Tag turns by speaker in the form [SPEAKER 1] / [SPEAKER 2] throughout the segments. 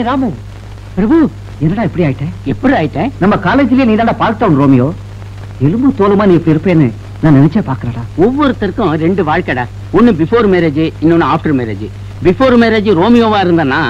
[SPEAKER 1] ராமு பிரபு என்னடா இப்படி ஆயிட்ட? எப்படி ஆயிட்ட? நம்ம காலேஜ்லயே நீ தான்டா பார்க்டவுன் ரோமியோ. எலும்பு தோலுமா நீ இப்படி இருப்பேன்னு நான் நினைச்சே பாக்கலடா. ஒவ்வொருத்தருக்கும் ரெண்டு வாழ்க்கைடா. ஒன்னு பிஃபோர் மேரேஜ், இன்னொன்னு ஆஃப்டர் மேரேஜ். பிஃபோர் மேரேஜ் ரோமியோவா இருந்தனா,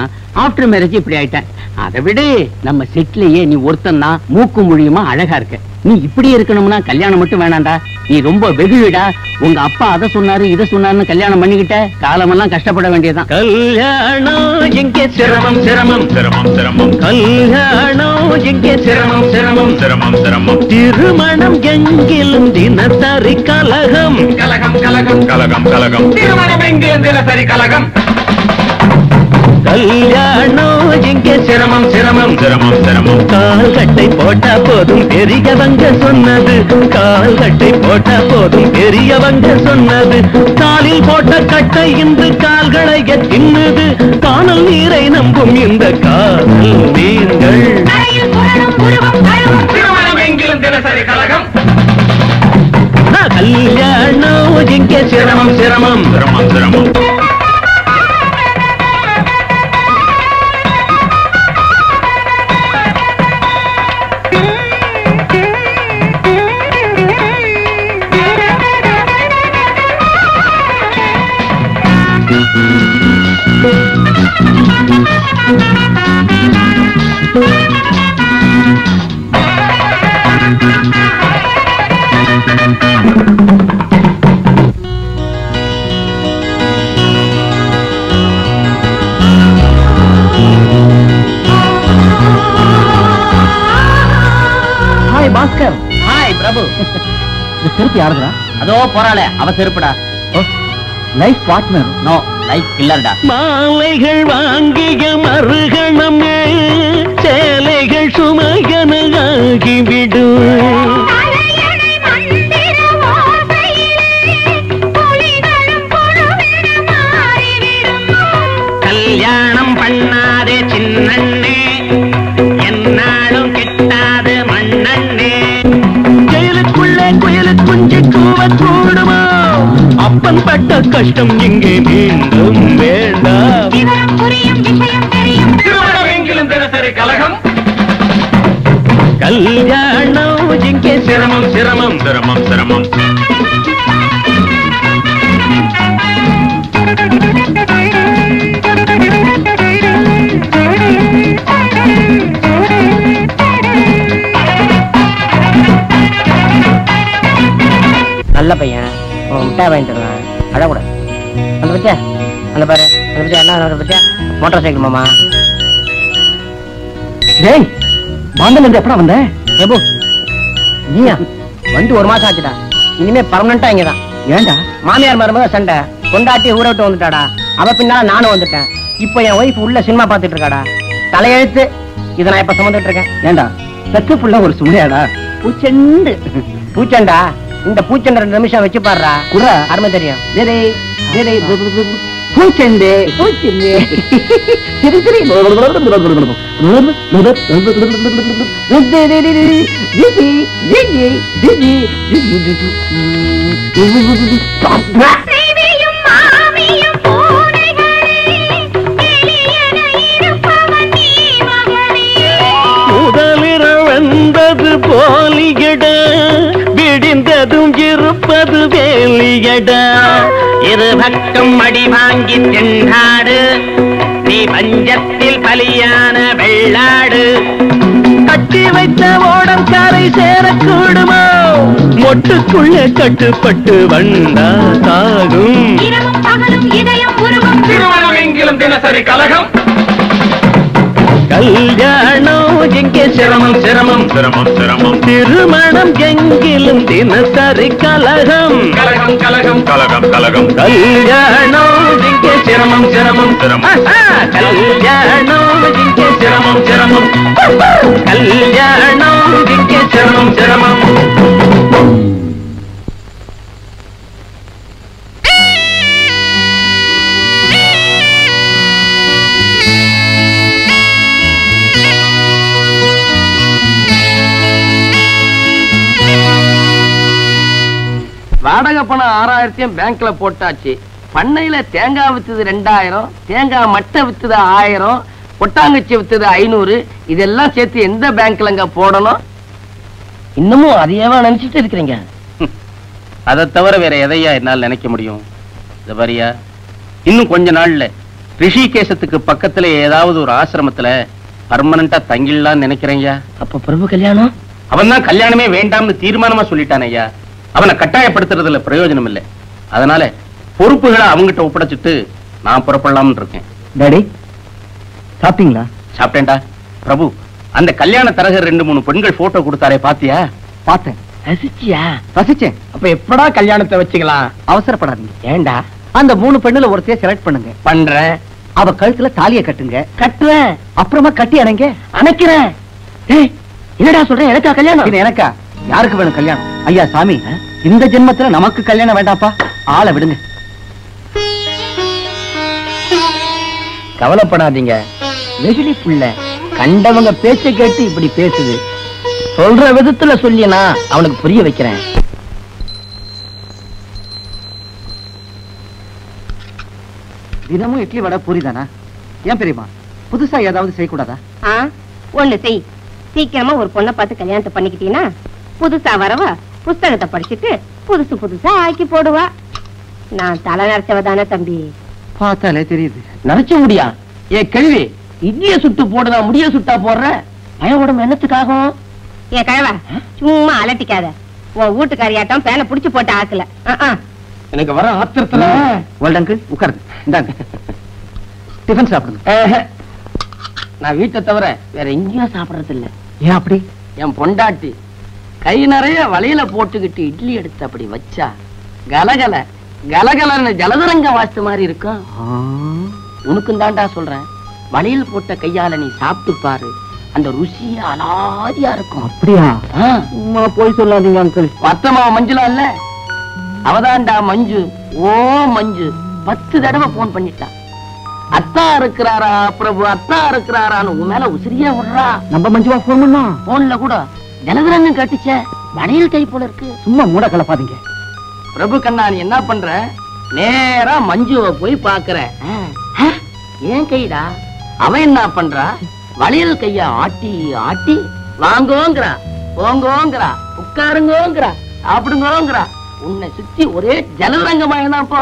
[SPEAKER 1] ஆஃப்டர் மேரேஜ் இப்படி ஆயிட்டேன். அதை விட நம்ம செட்லயே நீ ஒருத்தன் தான் மூக்கு மொழியுமா அழகா இருக்க. நீ இப்படி இருக்கணும்னா கல்யாணம் மட்டும் வேணாண்டா. நீ ரொம்ப வெகுடா. உங்க அப்பா அதை சொன்னாரு இதை சொன்னாருன்னு கல்யாணம் பண்ணிக்கிட்ட காலமெல்லாம் கஷ்டப்பட வேண்டியதான். கல்யாணம் எங்கே சிரமம் சிரமம் சிரமம் சிரமம். கல்யாணம் எங்கே சிரமம் சிரமம் சிரமம் சிரமம். திருமணம் எங்கிலும் தினசரி கலகம் கலகம் கலகம் கலகம் கலகம். திருமணம் எங்கிலும் தினசரி கலகம். கல்யாணம் எங்கே சிரமம் சிரமம் சிரமம் சிரமம். கால்கட்டை போட்டா போதும் பெரியவங்க சொன்னது. கால்கட்டை போட்டா போதும் பெரியவங்க சொன்னது. காலில் போட்ட கட்டை இன்று கால்களை தின்னுது. காணல் நீரை நம்பும் இந்த காதல் நீங்கள். திருமணம் எங்கிலும் தினசரி கலகம். கல்யாணம் எங்கே சிரமம் சிரமம் சிரமம் சிரமம். ஹாய் பாஸ்கர். ஹாய் பிரபு. இந்த செருப்பு யாருடா? அதோ போறாளே அவ செருப்புடா. Life partner. நோ, லைஃப் கில்லர்டா. மாலைகள் வாங்கிய மறுகணமே சேலைகள் சுமையனாகிவிடும். கல்யாணம் பண்ணாதே சின்னண்ணே, என்னாலும் கெட்டாது மண்ணண்ணே. ஜெயிலுக்குள்ளே குயிலு குஞ்சு கூவ கூடுமா? அப்பன் பட்ட கஷ்டம் இங்கே மீண்டும் வேண்டாம். திருமணம் எங்கிலும் தினசரி கலகம். கல்யாணம் இங்கே சிரமம் சிரமம் சிரமம் சிரமம். நல்ல பையன் முட்டாய் வாங்கிட்டு வருவேன். அழக்கூடாது. அந்த பத்தியா அந்த பாரு அந்த பத்தியா என்ன பத்தியா மோட்டார் சைக்கிள் மாமா. டேய் பாண்டல் இருந்து எப்படா வந்த? பிரபு நீயா வந்து ஒரு மாசம் ஆச்சுடா. இனிமே பர்மனண்டா இங்கதான். ஏண்டா? மாமியார் மருமக சண்டை கொண்டாட்டி ஊரை விட்டு வந்துட்டாடா. அவ பின்னால நானும் வந்துட்டேன். இப்ப என் ஒய்ஃப் உள்ள சினிமா பாத்துட்டு இருக்காடா. தலையெழுத்து. இதை நான் இப்ப சுமந்துட்டு இருக்கேன். ஏண்டா சத்து புள்ள ஒரு சுமையாடா? பூச்செண்டு பூச்சண்டா. இந்த பூச்சண்டை 2 நிமிஷம் வச்சு பாடுறா குற அருமை தெரியும். பூச்செண்டு பூச்செண்டு சரி சரி. முதலிரவந்தது போலியட விடிந்ததும் இருப்பது வேலியடா. இரு பக்கம் அடி வாங்கி திண்டாடு நீ பஞ்சத்தில் பலியான வெள்ளாடு. கட்டி வைத்த ஓடம் கரை சேரக்கூடுமோ? மொட்டுக்குள்ள கட்டுப்பட்டு வண்டா சாகும். திருமணம் எங்கிலும் தினசரி கலகம். கல்யாணம் எங்கே சிரமம் சிரமம் சிரமம் சிரமம், திருமணம் எங்கிலும் தினசரி கலகம் கலகம் கலகம் கலகம் கலகம், கல்யாணம் எங்கே சிரமம் சிரமம் சிரமம், கல்யாணம் எங்கே சிரமம் சிரமம், கல்யாணம் எங்கே சிரமம் சிரமம். வாடகை பணம் 6000 பேங்க்ல போட்டாச்சு. பண்ணையில தேங்காய் வித்துது 2000, தேங்காய் மட்டை வித்துது 1000, கொட்டாங்கச்சி வித்துது 500. இதெல்லாம் சேர்த்து எந்த பேங்க்லங்க போடணும்? இன்னமும் அதையவா நினைச்சிட்டு இருக்கிறீங்க? அதை தவிர வேற எதையா என்னால் நினைக்க முடியும்? இதவரியா இன்னும் கொஞ்ச நாள்ல ரிஷிகேசத்துக்கு பக்கத்துல ஏதாவது ஒரு ஆசிரமத்துல பர்மனண்டா தங்கிடலாம்னு நினைக்கிறேங்க. அப்ப பிரபு கல்யாணம்? அவன் தான் கல்யாணமே வேண்டாம்னு தீர்மானமா சொல்லிட்டான் ஐயா. அவனை கட்டாயப்படுத்துறதுல பிரயோஜனம் இல்லை. அதனால பொறுப்புகளை அவங்கிட்ட ஒப்படைச்சிட்டு நான் புறப்படலாம்னு இருக்கேன். டாடி சாப்பிட்டீங்களா? சாப்பிட்டேன்டா. பிரபு அந்த கல்யாண தரகர் 2-3 பெண்கள் போட்டோ கொடுத்தாரே, பாத்தியா? பார்த்தேன். ரசிச்சியா? ரசிச்சேன். அப்ப எப்படா கல்யாணத்தை வச்சுக்கலாம்? அவசரப்படாதீங்க. ஏண்டா? அந்த 3 பெண்ணுல ஒருத்தைய செலக்ட் பண்ணுங்க. பண்றேன். அவ கழுத்துல தாலியை கட்டுங்க. கட்டுறேன். அப்புறமா கட்டி அணைங்க. அணைக்கிறேன். என்னடா சொல்றேன்? எனக்கா கல்யாணம்? எனக்கா? யாருக்கு வேணும் கல்யாணம்? ஐயா சாமி, இந்த ஜென்மத்துல நமக்கு கல்யாணம் வேண்டாப்பா. ஆளை விடுங்க. கவலைப்படாதீங்க. வெகுளி புள்ள கண்டவங்க பேச்ச கேட்டு இப்படி பேசுது. சொல்ற விதத்துல சொல்லினா அவனுக்கு புரிய வைக்கிறேன். தினமும் இட்லி வடை பூரி தானா? ஏன் பெரியமா புதுசா ஏதாவது செய்யக்கூடாதா?
[SPEAKER 2] ஒண்ணு செய். சீக்கிரமா ஒரு பொண்ணை பார்த்து கல்யாணத்தை பண்ணிக்கிட்டீங்கன்னா புதுசா வரவா புஸ்தகத்தை படிச்சுட்டு புதுசு புதுசா ஆக்கி போடுவா. நான் தலை நரைச்சவதானே தம்பி.
[SPEAKER 1] பார்த்தாலே தெரியுது. நரைச்ச முடியா? ஏ கேள்வி, இட்லிய சுட்டு போடுதா முடிய சுட்டா போடுற? பய உடம்பு என்னத்துக்காகும்?
[SPEAKER 2] ஏ கழவா, சும்மா அலட்டிக்காத. உன் வீட்டுக்காரியாட்டம் பேனை புடிச்சு போட்ட ஆக்கல.
[SPEAKER 1] எனக்கு வர ஆத்திரத்துல உட்காருது. இந்தாங்க டிஃபன் சாப்பிடுங்க. நான் வீட்டை தவிர வேற எங்கேயும் சாப்பிடறது இல்ல. ஏன் அப்படி? என் பொண்டாட்டி கை நிறைய வளையல போட்டுக்கிட்டு இட்லி எடுத்து அப்படி வச்சா கலகல கலகலன்னு ஜலதரங்க வாஸ்து மாதிரி இருக்கும். உனக்கும் தாண்டா சொல்றேன். வளையல் போட்ட கையால நீ சாப்பிட்டு பாரு, அந்த ருசி அலாதியா இருக்கும். அப்படியா? போய் சொல்லாதீங்க அங்கிள். மத்தமா மஞ்சுலா இல்ல, அவதான்டா மஞ்சு. ஓ மஞ்சு 10 தடவை போன் பண்ணிட்டா. அத்தா இருக்கிறாரா பிரபு, அத்தா இருக்கிறாரான்னு உன் மேல உசிரியா விடுறா. நம்ம மஞ்சுவா போன் பண்ணா? போன்ல கூட ஜலதரங்கம் கட்டிச்ச வளையல் கை போல இருக்கு. சும்மா மூட கலப்பாதீங்க. பிரபு கண்ணா, நீ என்ன பண்ற? நேரா மஞ்சுவை போய் பாக்குற. ஏன் கைடா? அவன் என்ன பண்றா? வளையல் கைய ஆட்டி ஆட்டி வாங்கோங்கிறா, போங்கோங்கிறா, உட்காருங்கோங்கிறா, சாப்பிடுங்கோங்கிறா. உன்னை சுத்தி ஒரே ஜலதரங்கமா போ.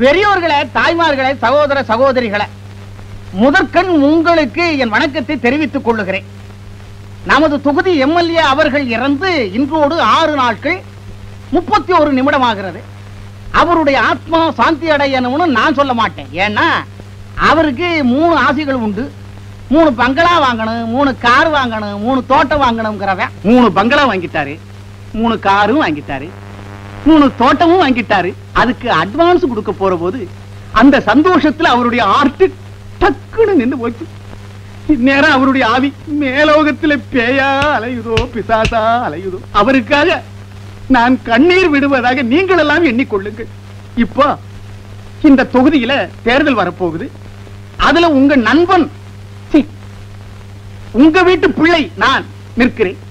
[SPEAKER 3] பெரியோர்களே, தாய்மார்களே, சகோதர சகோதரிகளே, முதற்கண் உங்களுக்கு என் வணக்கத்தை தெரிவித்துக் கொள்ளுகிறேன். நமது தொகுதி எம்எல்ஏ அவர்கள் இறந்து இன்றோடு 6 நாட்கள் 31 நிமிடம் ஆகிறது. அவருடைய ஆத்மா சாந்தி அடையணும்னு நான் சொல்ல மாட்டேன். ஏன்னா அவருக்கு 3 ஆசைகள் உண்டு. 3 பங்களா வாங்கணும், 3 கார் வாங்கணும், 3 தோட்டம் வாங்கணும்ங்கிறவன் 3 பங்களா வாங்கிட்டாரு, 3 காரும் வாங்கிட்டாரு, 3 தோட்டமும் வாங்கிட்டாரு. அதுக்கு அட்வான்ஸ் கொடுக்க போற போது அந்த சந்தோஷத்துல அவருடைய ஆர்ட் டக்குன்னு நின்று போச்சு. இந்நேரம் அவருடைய ஆவி மேலோகத்துல பேயா அலையுதோ பிசாசா அலையுதோ. அவருக்காக நான் கண்ணீர் விடுவதாக நீங்கள் எல்லாம் எண்ணிக்கொள்ளுங்கள். இப்போ இந்த தொகுதியில தேர்தல் வரப்போகுது. அதுல உங்க நண்பன், உங்க வீட்டு பிள்ளை நான் நிற்கிறேன்.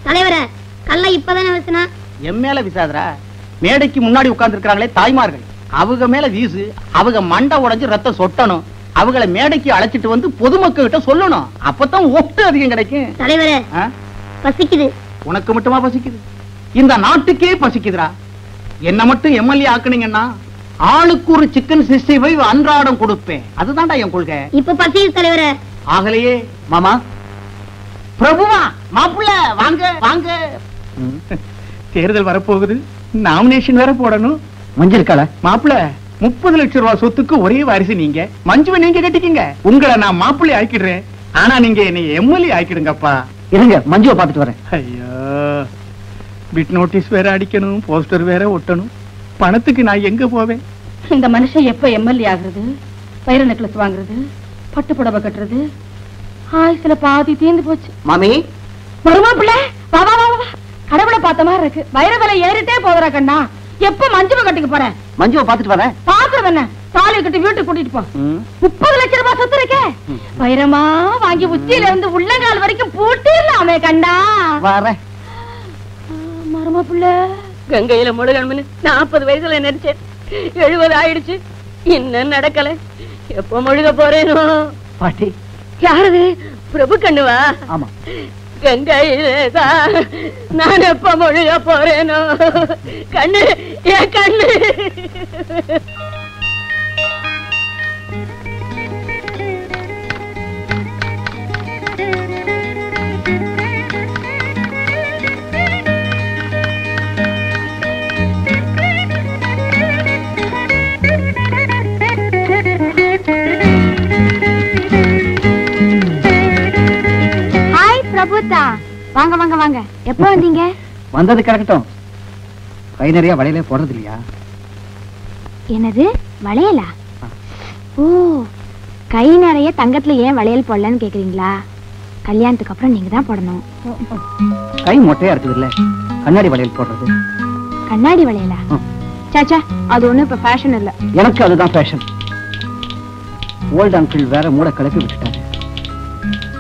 [SPEAKER 2] தலைவரே, கல்ல இப்பதானே வச்சனா?
[SPEAKER 3] என் மேல விசாதரா. மேடைக்கு முன்னாடி உட்கார்ந்து இருக்கிறாங்களே தாய்மார்கள், அவங்க மேல வீசு, அவங்க மண்டை உடைஞ்சு ரத்தம் சொட்டணும், அவங்கள மேடைக்கு அழைச்சிட்டு வந்து பொதுமக்கள் கிட்ட சொல்லணும். அப்பதான் ஓட்டு அதிகம் கிடைக்கும்.
[SPEAKER 2] தலைவரே பசிக்குது.
[SPEAKER 3] உனக்கு மட்டுமா பசிக்குது? இந்த நாட்டுக்கே பசிக்குதுடா. என்ன மட்டும் எம்எல்ஏ ஆக்குனீங்கன்னா ஆளுக்கு ஒரு சிக்கன் 65 அன்றாடம் கொடுப்பேன். அதுதான்டா என் கொள்கை.
[SPEAKER 2] இப்ப பசிக்குது தலைவரே.
[SPEAKER 3] ஆகலையே மாமா. பிரபுவா, மாப்பிள்ள வாங்க வாங்க. தேர்தல் வரப்போகுது, நாமினேஷன் வேற போடணும்.
[SPEAKER 1] மஞ்சள் கால
[SPEAKER 3] மாப்பிள்ள 30 லட்சம் ரூபாய் சொத்துக்கு ஒரே வாரிசு நீங்க. மஞ்சுவை நீங்க கட்டிக்கிங்க. உங்களை நான் மாப்பிள்ளை ஆக்கிடுறேன். ஆனா நீங்க என்னை எம்எல்ஏ ஆக்கிடுங்கப்பா.
[SPEAKER 1] இருங்க, மஞ்சுவை பார்த்துட்டு வரேன்.
[SPEAKER 3] ஐயோ, பிட் நோட்டீஸ் வேற அடிக்கணும், போஸ்டர் வேற ஒட்டணும். பணத்துக்கு நான் எங்க போவேன்?
[SPEAKER 2] இந்த மனுஷன் எப்ப எம்எல்ஏ ஆகுறது? வைர நெக்லஸ் வாங்குறது, பட்டு புடவை கட்டுறது, ஆயுசுல பாதி தீர்ந்து போச்சு.
[SPEAKER 1] மாமி,
[SPEAKER 2] வருமா பிள்ளை? வா வா வா வா. கடவுளை பார்த்த மாதிரி இருக்கு. வைர விலை ஏறிட்டே போகுற கண்ணா. எப்ப மஞ்சுவை கட்டிக்க போறேன்?
[SPEAKER 1] மஞ்சுவை பார்த்துட்டு வரேன்.
[SPEAKER 2] பாக்குறது என்ன? தாலி கட்டி வீட்டுக்கு கூட்டிட்டு போ. 30 லட்சம் ரூபாய் சொத்து இருக்கே. வைரமா வாங்கி உச்சியில இருந்து உள்ளங்கால் வரைக்கும் பூட்டிடலாமே கண்ணா.
[SPEAKER 1] வரேன்.
[SPEAKER 2] மருமா பிள்ளை, கங்கையில முழுகணும்னு 40 வயசுல நினைச்சேன். 70 ஆயிடுச்சு, இன்னும் நடக்கல. எப்ப முழுக போறேனோ?
[SPEAKER 1] பாட்டி
[SPEAKER 2] யாரு? பிரபு கண்ணுவா?
[SPEAKER 1] ஆமா.
[SPEAKER 2] கங்கையில நான் எப்ப முழுக போறேனோ? கண்ணு, என் கண்ணு. பிரபுதா, வாங்க வாங்க வாங்க. எப்ப வந்தீங்க?
[SPEAKER 1] வந்தது கிடக்கட்டும். கை நிறைய வளையலே போடுறது இல்லையா?
[SPEAKER 2] என்னது வளையலா? ஓ, கை நிறைய தங்கத்துல ஏன் வளையல் போடலன்னு கேக்குறீங்களா? கல்யாணத்துக்கு அப்புறம் நீங்க தான் போடணும்.
[SPEAKER 1] கை மொட்டையா இருக்குது இல்ல, கண்ணாடி வளையல் போடுறது.
[SPEAKER 2] கண்ணாடி வளையலா? சாச்சா, அது ஒண்ணு இப்ப ஃபேஷன் இல்ல.
[SPEAKER 1] எனக்கு அதுதான் ஃபேஷன். ஓல்ட் அங்கிள் வேற மூட கிளப்பி விட்டுட்டாரு.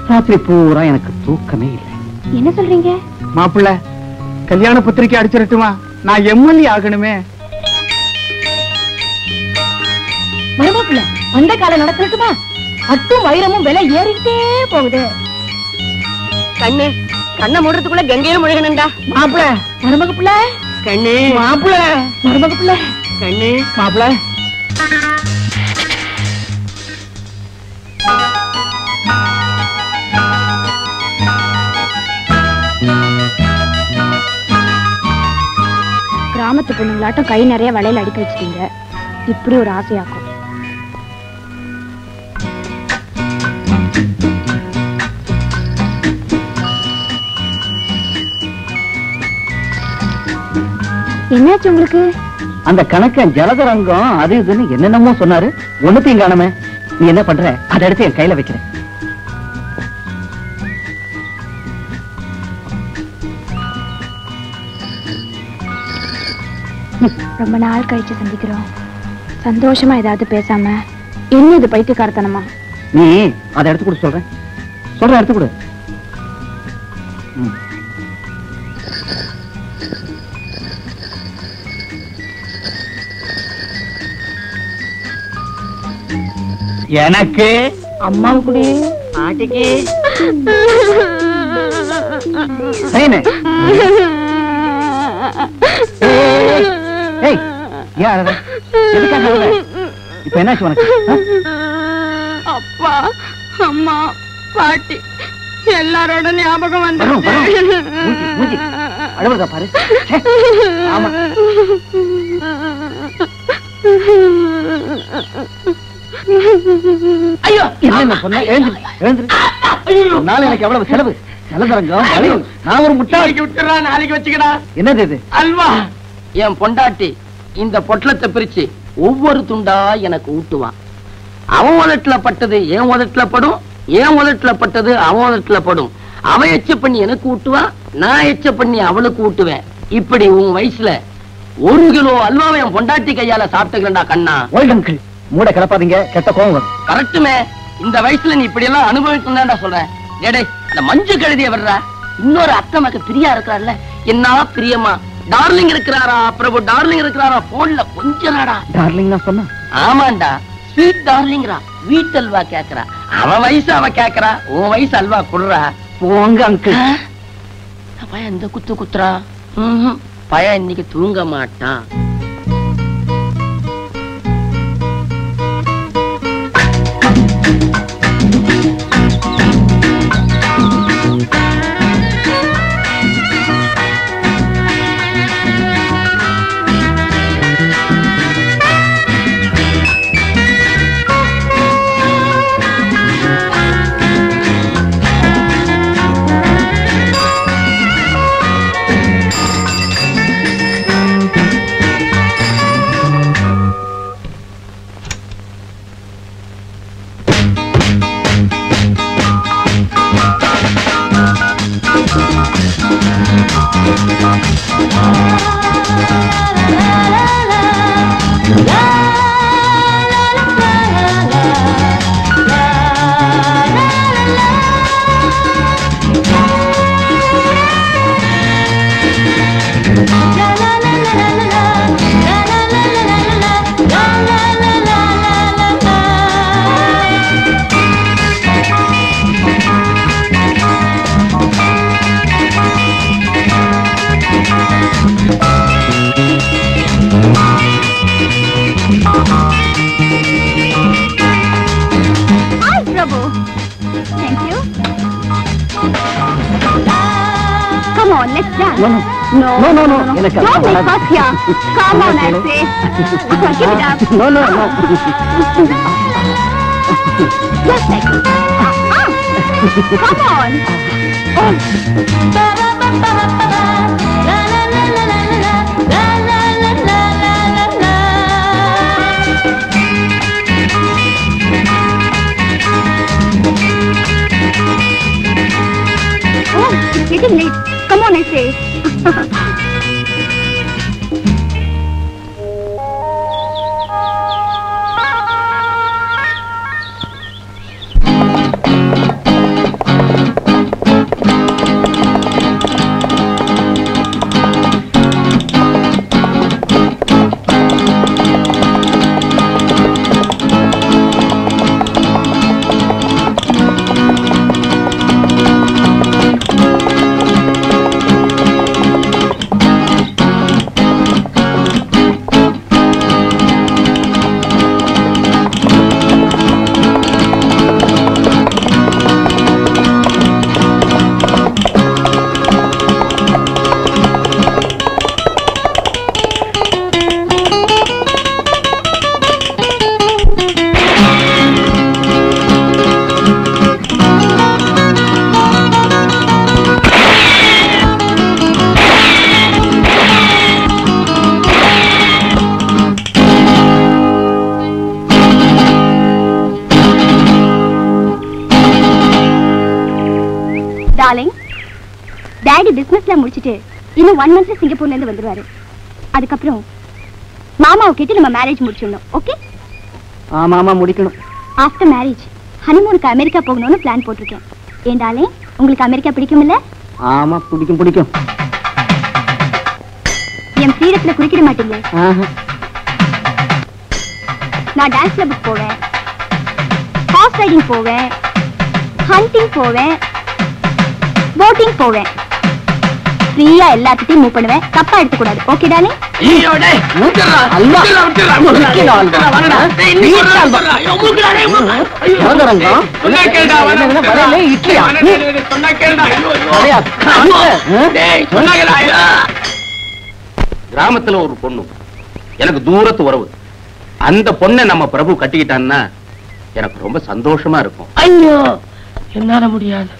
[SPEAKER 1] ராத்திரி பூரா எனக்கு தூக்கமே இல்லை.
[SPEAKER 2] என்ன சொல்றீங்க?
[SPEAKER 3] மாப்பிள்ள, கல்யாண பத்திரிக்கை அடிச்சிடட்டுமா? நான் எம்எல்ஏ ஆகணுமே.
[SPEAKER 2] மருமப்புள்ள, அந்த காலம் நடக்கட்டுமா? அட்டும் வைரமும் விலை ஏறிட்டே போகுது. கண்ணு, கண்ணை மூடுறதுக்குள்ள கங்கையில முழுகணும்டா.
[SPEAKER 3] மாப்பிள்ள,
[SPEAKER 2] மருமகுப்புள்ள
[SPEAKER 3] கண்ணு. மாப்பிள்ள,
[SPEAKER 2] மருமகுப்புள்ள
[SPEAKER 3] கண்ணு. மாப்பிள்ள,
[SPEAKER 2] கிராமத்து பொண்ணுங்களாட்டம் கை நிறைய வளையல் அடிக்க வச்சிட்டீங்க. இப்படி ஒரு ஆசையாக்கும். என்னாச்சு உங்களுக்கு?
[SPEAKER 1] அந்த கணக்க ஜலதரங்கம் அது இதுன்னு என்னென்னமோ சொன்னாரு. ஒண்ணுத்தையும் காணமே. நீ என்ன பண்ற? அதை எடுத்து என் கையில வைக்கிறேன்.
[SPEAKER 2] ரொம்ப நாள் கழிச்சு சந்திக்கிறோம். சந்தோஷமா ஏதாவது பேசாம என்ன இது பைத்தியக்காரத்தனமா?
[SPEAKER 1] நீ அதை எடுத்து கொடு. சொல்றேன் எடுத்து கொடு.
[SPEAKER 3] எனக்கு,
[SPEAKER 2] அம்மாவுக்கு,
[SPEAKER 3] பாட்டிக்கு.
[SPEAKER 1] இப்ப என்னாச்சு உனக்கு?
[SPEAKER 2] அப்பா, அம்மா, பாட்டி எல்லாரோட ஞாபகம் வந்து
[SPEAKER 1] அழுவதா பாரு. ஆமா,
[SPEAKER 3] ஐயோ,
[SPEAKER 1] என்ன சொன்ன? எழுந்துரு. எனக்கு எவ்வளவு செலவு? ஜலதரங்கம், நான் ஒரு முட்டாளைக்கு
[SPEAKER 3] விட்டுறா. நாளைக்கு வச்சுக்கடா.
[SPEAKER 1] என்னது இது?
[SPEAKER 3] அல்வா.
[SPEAKER 4] என் பொண்டாட்டி இந்த பொட்டலத்தை பிரிச்சு ஒவ்வொரு துண்டா எனக்கு ஊட்டுவான். அவன் உதட்டுல பட்டது என் உதட்டுல படும், என் உதட்டுல பட்டது அவன் உதட்டுல படும். அவன் எச்ச பண்ணி எனக்கு ஊட்டுவான், நான் எச்ச பண்ணி அவளுக்கு ஊட்டுவேன். இப்படி உன் வயசுல 1 கிலோ அல்வாவை என் பொண்டாட்டி கையால சாப்பிட்டுக்கிறா கண்ணா.
[SPEAKER 1] ஓல்ட் அங்கிள், மூட கிளப்பாதீங்க, கெட்ட கோவம் வரும்.
[SPEAKER 4] கரெக்டுமே. இந்த வயசுல நீ இப்படி எல்லாம் அனுபவிக்கணும்டா சொல்றேன். டேடே, அந்த மஞ்சு கழுதிய வர்றா. இன்னொரு அத்தை மக பிரியா இருக்கிறாள்ல, என்ன பிரியமா டார்லிங் இருக்கிறாரா பிரபு, டார்லிங் இருக்கிறாரா போன்ல கொஞ்ச நாடா.
[SPEAKER 1] டார்லிங் நான் சொன்னா?
[SPEAKER 4] ஆமாண்டா, ஸ்வீட் டார்லிங்ரா. வீட்டு அல்வா கேக்குறா. அவன் வயசு அவ கேக்குறா, உன் வயசு அல்வா குடுறா.
[SPEAKER 1] போங்க அங்கிள்.
[SPEAKER 4] பையன் இந்த குத்து குத்துறா. பையன் இன்னைக்கு தூங்க மாட்டான்.
[SPEAKER 2] Don't make us here. Come on, I say. Give it up.
[SPEAKER 1] No.
[SPEAKER 2] Just like it. Come on. Oh, it's getting late. Come on, I say. Darling, Daddy businessல முடிச்சிட்டு இன்னும் 1 monthல சிங்கப்பூர்ல இருந்து வந்துருவாரு. அதுக்கு அப்புறம் மாமாவை கேட்டு நம்ம மேரேஜ் முடிச்சிடணும். ஓகே?
[SPEAKER 1] ஆமா முடிக்கணும்.
[SPEAKER 2] ஆஃப்டர் மேரேஜ் ஹனிமூனுக்கு அமெரிக்கா போகணும்னு பிளான் போட்டிருக்கேன். ஏன் டார்லிங், உங்களுக்கு அமெரிக்கா பிடிக்கும்ல?
[SPEAKER 1] ஆமா பிடிக்கும்.
[SPEAKER 2] என் ஃப்ரீடத்துல குடிக்கிட மாட்டீங்க? நான் டான்ஸ் கிளப்புக்கு போவேன், ஹார்ஸ் ரைடிங் போவேன், ஹண்டிங் போவேன், போட்டிங் போவேன். ஃப்ரீயா எல்லாத்தையும் மூவ் பண்ணுவேன். தப்பா எடுத்துக்க கூடாது. Okay darling?
[SPEAKER 5] கிராமத்துல ஒரு பொண்ணு எனக்கு தூரத்து உறவு. அந்த பொண்ணை நம்ம பிரபு கட்டிக்கிட்டான்னா எனக்கு ரொம்ப சந்தோஷமா இருக்கும்.
[SPEAKER 4] ஐயோ, என்னால முடியாது.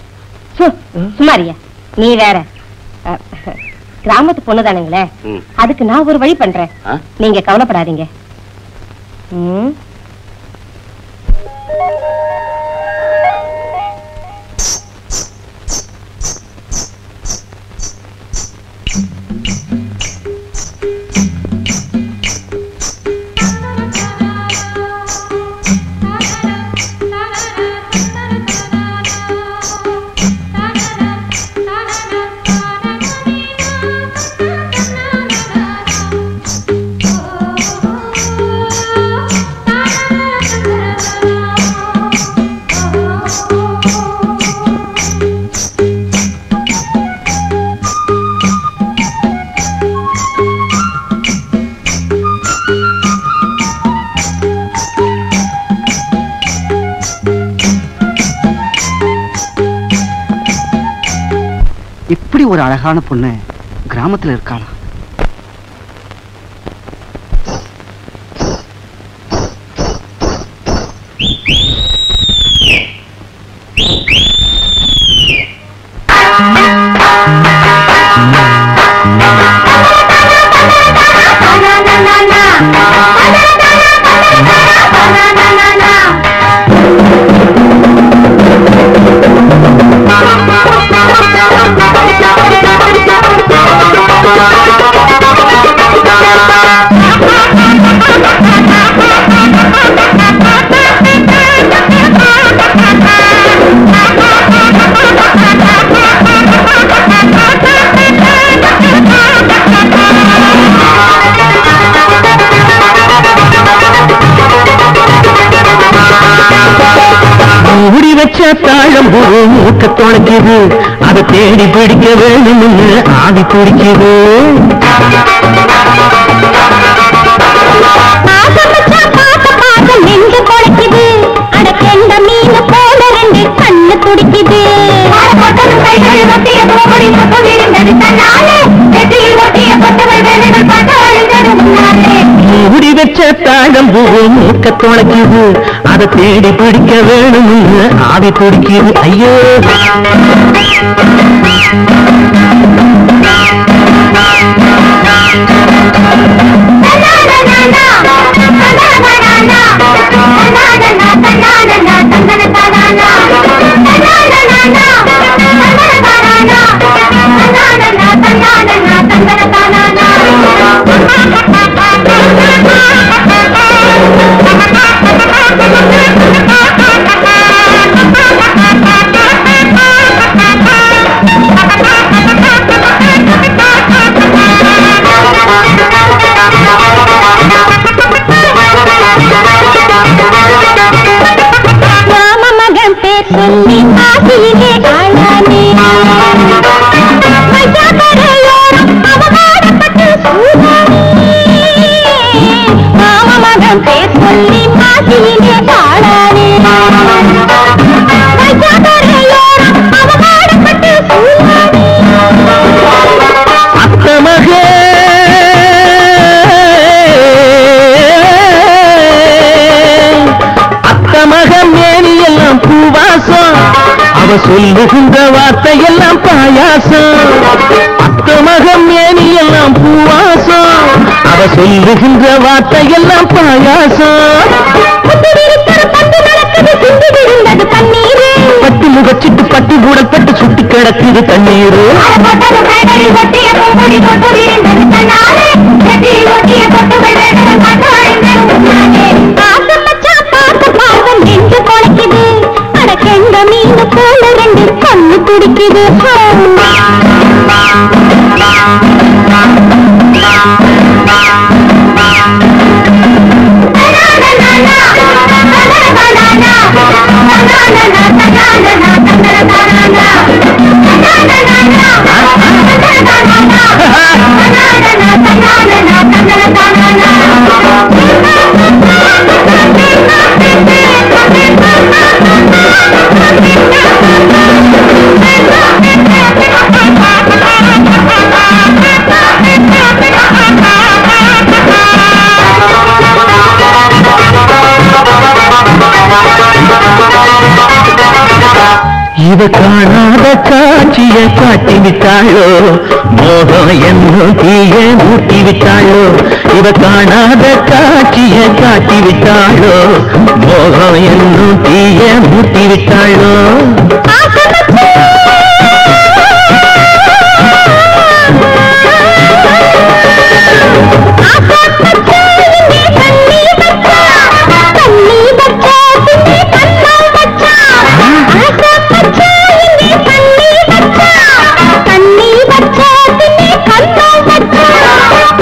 [SPEAKER 2] சுமாரியா, நீ வேற. கிராமத்து பொண்ணு தானுங்களே, அதுக்கு நான் ஒரு வழி பண்றேன். நீங்க கவலைப்படாதீங்க.
[SPEAKER 1] இப்படி ஒரு அழகான பொண்ணு கிராமத்துல இருக்காளா?
[SPEAKER 6] தாழம் மூக்க தொலைக்குது, அதை தேடி பிடிக்க வேணும்னு ஆவி பிடிக்குது.
[SPEAKER 2] நெஞ்சு குடைக்குது, அட கெண்ட மீன் போல ரெண்டு கண்ணு துடிக்குது.
[SPEAKER 6] மூடி வச்ச தாழம் மூக்க தொலைக்குது, அதை தேடி பிடிக்க வேணும்னு ஆவி பிடிக்குது. ஐயோ சொல்லுகின்ற வார்த்தையெல்லாம் பாயாசம், அத்த மகம் ஏனி எல்லாம் பூவாசம். அவ சொல்லுகின்ற வார்த்தையெல்லாம் பாயாசம். பட்டு முகச்சிட்டு பட்டு கூடப்பட்டு சுட்டி கிடக்குது தண்ணீர்.
[SPEAKER 2] நெஞ்சு குடைக்குது, அட கெண்ட மீன் போல ரெண்டு கண்ணு துடிக்குது.
[SPEAKER 6] இவ காணாத காட்சியை காட்டி விட்டாளோ, மோகம் என்னும் தீய ஊட்டி விட்டாளோ. இவ காணாத காட்சியை காட்டி விட்டாளோ, மோகம் என்னும் தீய ஊட்டி விட்டாளோ.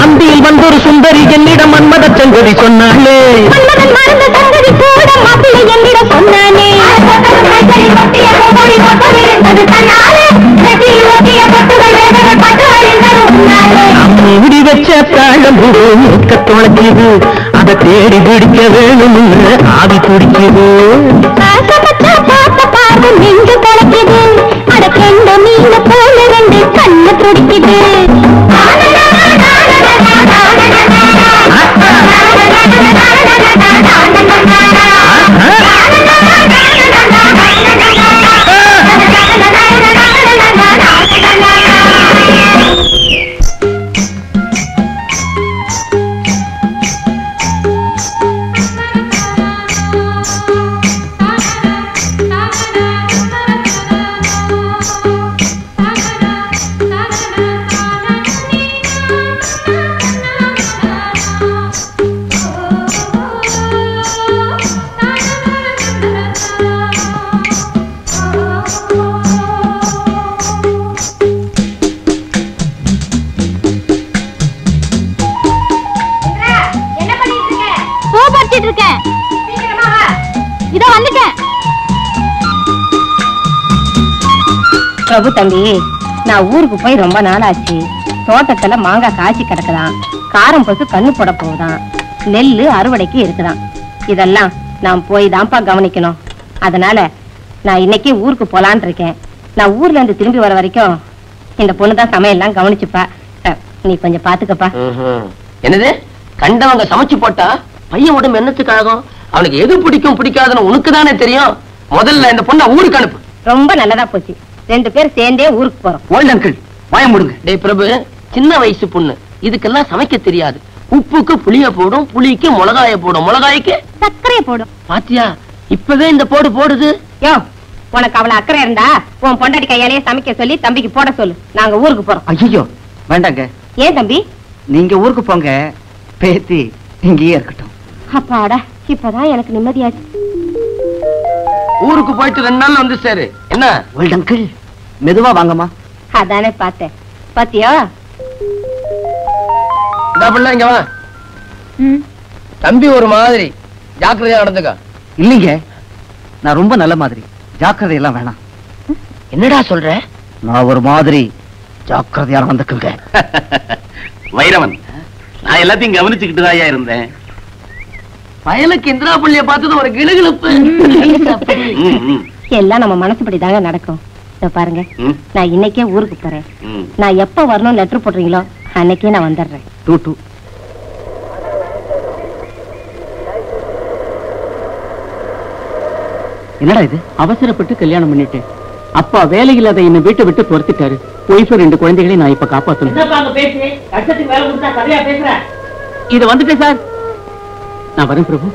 [SPEAKER 6] அம்பியில் வந்தொரு சுந்தரி என்னிடம் மன்மத சங்கதி சொன்னாளே, மூடி வச்ச தாழம் மூக்க தொலைக்குது, அதை தேடி பிடிக்க வேணும்னு ஆவி பிடிக்குது.
[SPEAKER 2] நெஞ்சு குடைக்குது, அட கெண்ட மீன் போல ரெண்டு
[SPEAKER 7] பிரபு தம்பி, நான் ஊருக்கு போய் ரொம்ப நாள் ஆச்சு. தோட்டத்துல மாங்காய் காய்ச்சி கிடக்குதான், காரம் பசு கண்ணு போட போகுதான், நெல்லு அறுவடைக்கு இருக்குதான். இதெல்லாம் நான் போய் தான்ப்பா கவனிக்கணும். அதனால நான் இன்னைக்கே ஊருக்கு போலான் இருக்கேன். நான் ஊர்ல இருந்து திரும்பி வர வரைக்கும் இந்த பொண்ணுதான் சமையல்லாம் கவனிச்சுப்பா. நீ கொஞ்சம் பாத்துக்கப்பா.
[SPEAKER 4] என்னது, கண்டவங்க சமைச்சு போட்டா பையன் உடம்பு என்னத்துக்காகும்? அவனுக்கு எது பிடிக்கும் பிடிக்காதுன்னு உனக்கு தானே தெரியும். முதல்ல இந்த பொண்ணை ஊருக்கு அனுப்பு.
[SPEAKER 7] ரொம்ப நல்லதா போச்சு, 2 பேர் சேர்ந்தே ஊருக்கு போறோம்.
[SPEAKER 1] ஓல்ட் அங்கிள் வாய முடுங்க.
[SPEAKER 4] டேய் பிரபு, சின்ன வயசு பொண்ணு, இதுக்கெல்லாம் சமைக்க தெரியாது. உப்புக்கு புளிய போடும், புளிக்கு மிளகாய போடும், மிளகாய்க்கு
[SPEAKER 2] சர்க்கரையை போடும்.
[SPEAKER 4] பாத்தியா, இப்பவே இந்த போடு போடுது.
[SPEAKER 7] யோ, உனக்கு அவளை அக்கறை இருந்தா உன் பொண்டாட்டி கையாலேயே சமைக்க சொல்லி தம்பிக்கு போட சொல்லு. நாங்க ஊருக்கு போறோம்.
[SPEAKER 1] ஐயோ வேண்டாங்க.
[SPEAKER 7] ஏன் தம்பி?
[SPEAKER 1] நீங்க ஊருக்கு போங்க, பேத்தி இங்கேயே இருக்கட்டும்.
[SPEAKER 7] அப்பாடா, இப்பதான் எனக்கு நிம்மதியாச்சு.
[SPEAKER 4] ஊருக்கு போயிட்டு 2 நாள் வந்து சேரு. என்ன
[SPEAKER 1] ஓல்ட் அங்கிள், மெதுவா வாங்கம்மா.
[SPEAKER 7] அதானே பார்த்தேன். பாத்தியா,
[SPEAKER 4] இந்த பிள்ளை இங்க வா. தம்பி ஒரு மாதிரி ஜாக்கிரதையா நடந்துக்க.
[SPEAKER 1] இல்லைங்க, நான் ரொம்ப நல்ல மாதிரி, ஜாக்கிரதை எல்லாம் வேணாம்.
[SPEAKER 4] என்னடா சொல்ற?
[SPEAKER 1] நான் ஒரு மாதிரி, ஜாக்கிரதையா நடந்துக்குங்க.
[SPEAKER 5] வைரவன், நான் எல்லாத்தையும் கவனிச்சுக்கிட்டு தான் இருந்தேன்.
[SPEAKER 4] பயலுக்கு இந்திரா பள்ளிய பார்த்தது ஒரு கிளுகிழுப்பு.
[SPEAKER 7] எல்லாம் நம்ம மனசுப்படி தாங்க நடக்கும். இதோ பாருங்க, நான் இன்னைக்கே ஊருக்கு போறேன். நான் எப்ப வரணும் லெட்டர் போடுறீங்களோ அன்னைக்கே நான் வந்துடுறேன்.
[SPEAKER 1] 2-2. என்னடா இது?
[SPEAKER 8] அவசரப்பட்டு கல்யாணம் பண்ணிட்டேன். அப்பா வேலை இல்லாத என்ன வீட்டை விட்டு துரத்திட்டாரு. ஒய்ஃப் 2 குழந்தைகளை நான் இப்ப காப்பாத்தணும். இது வந்துட்டேன் சார். நான் வரேன் பிரபு.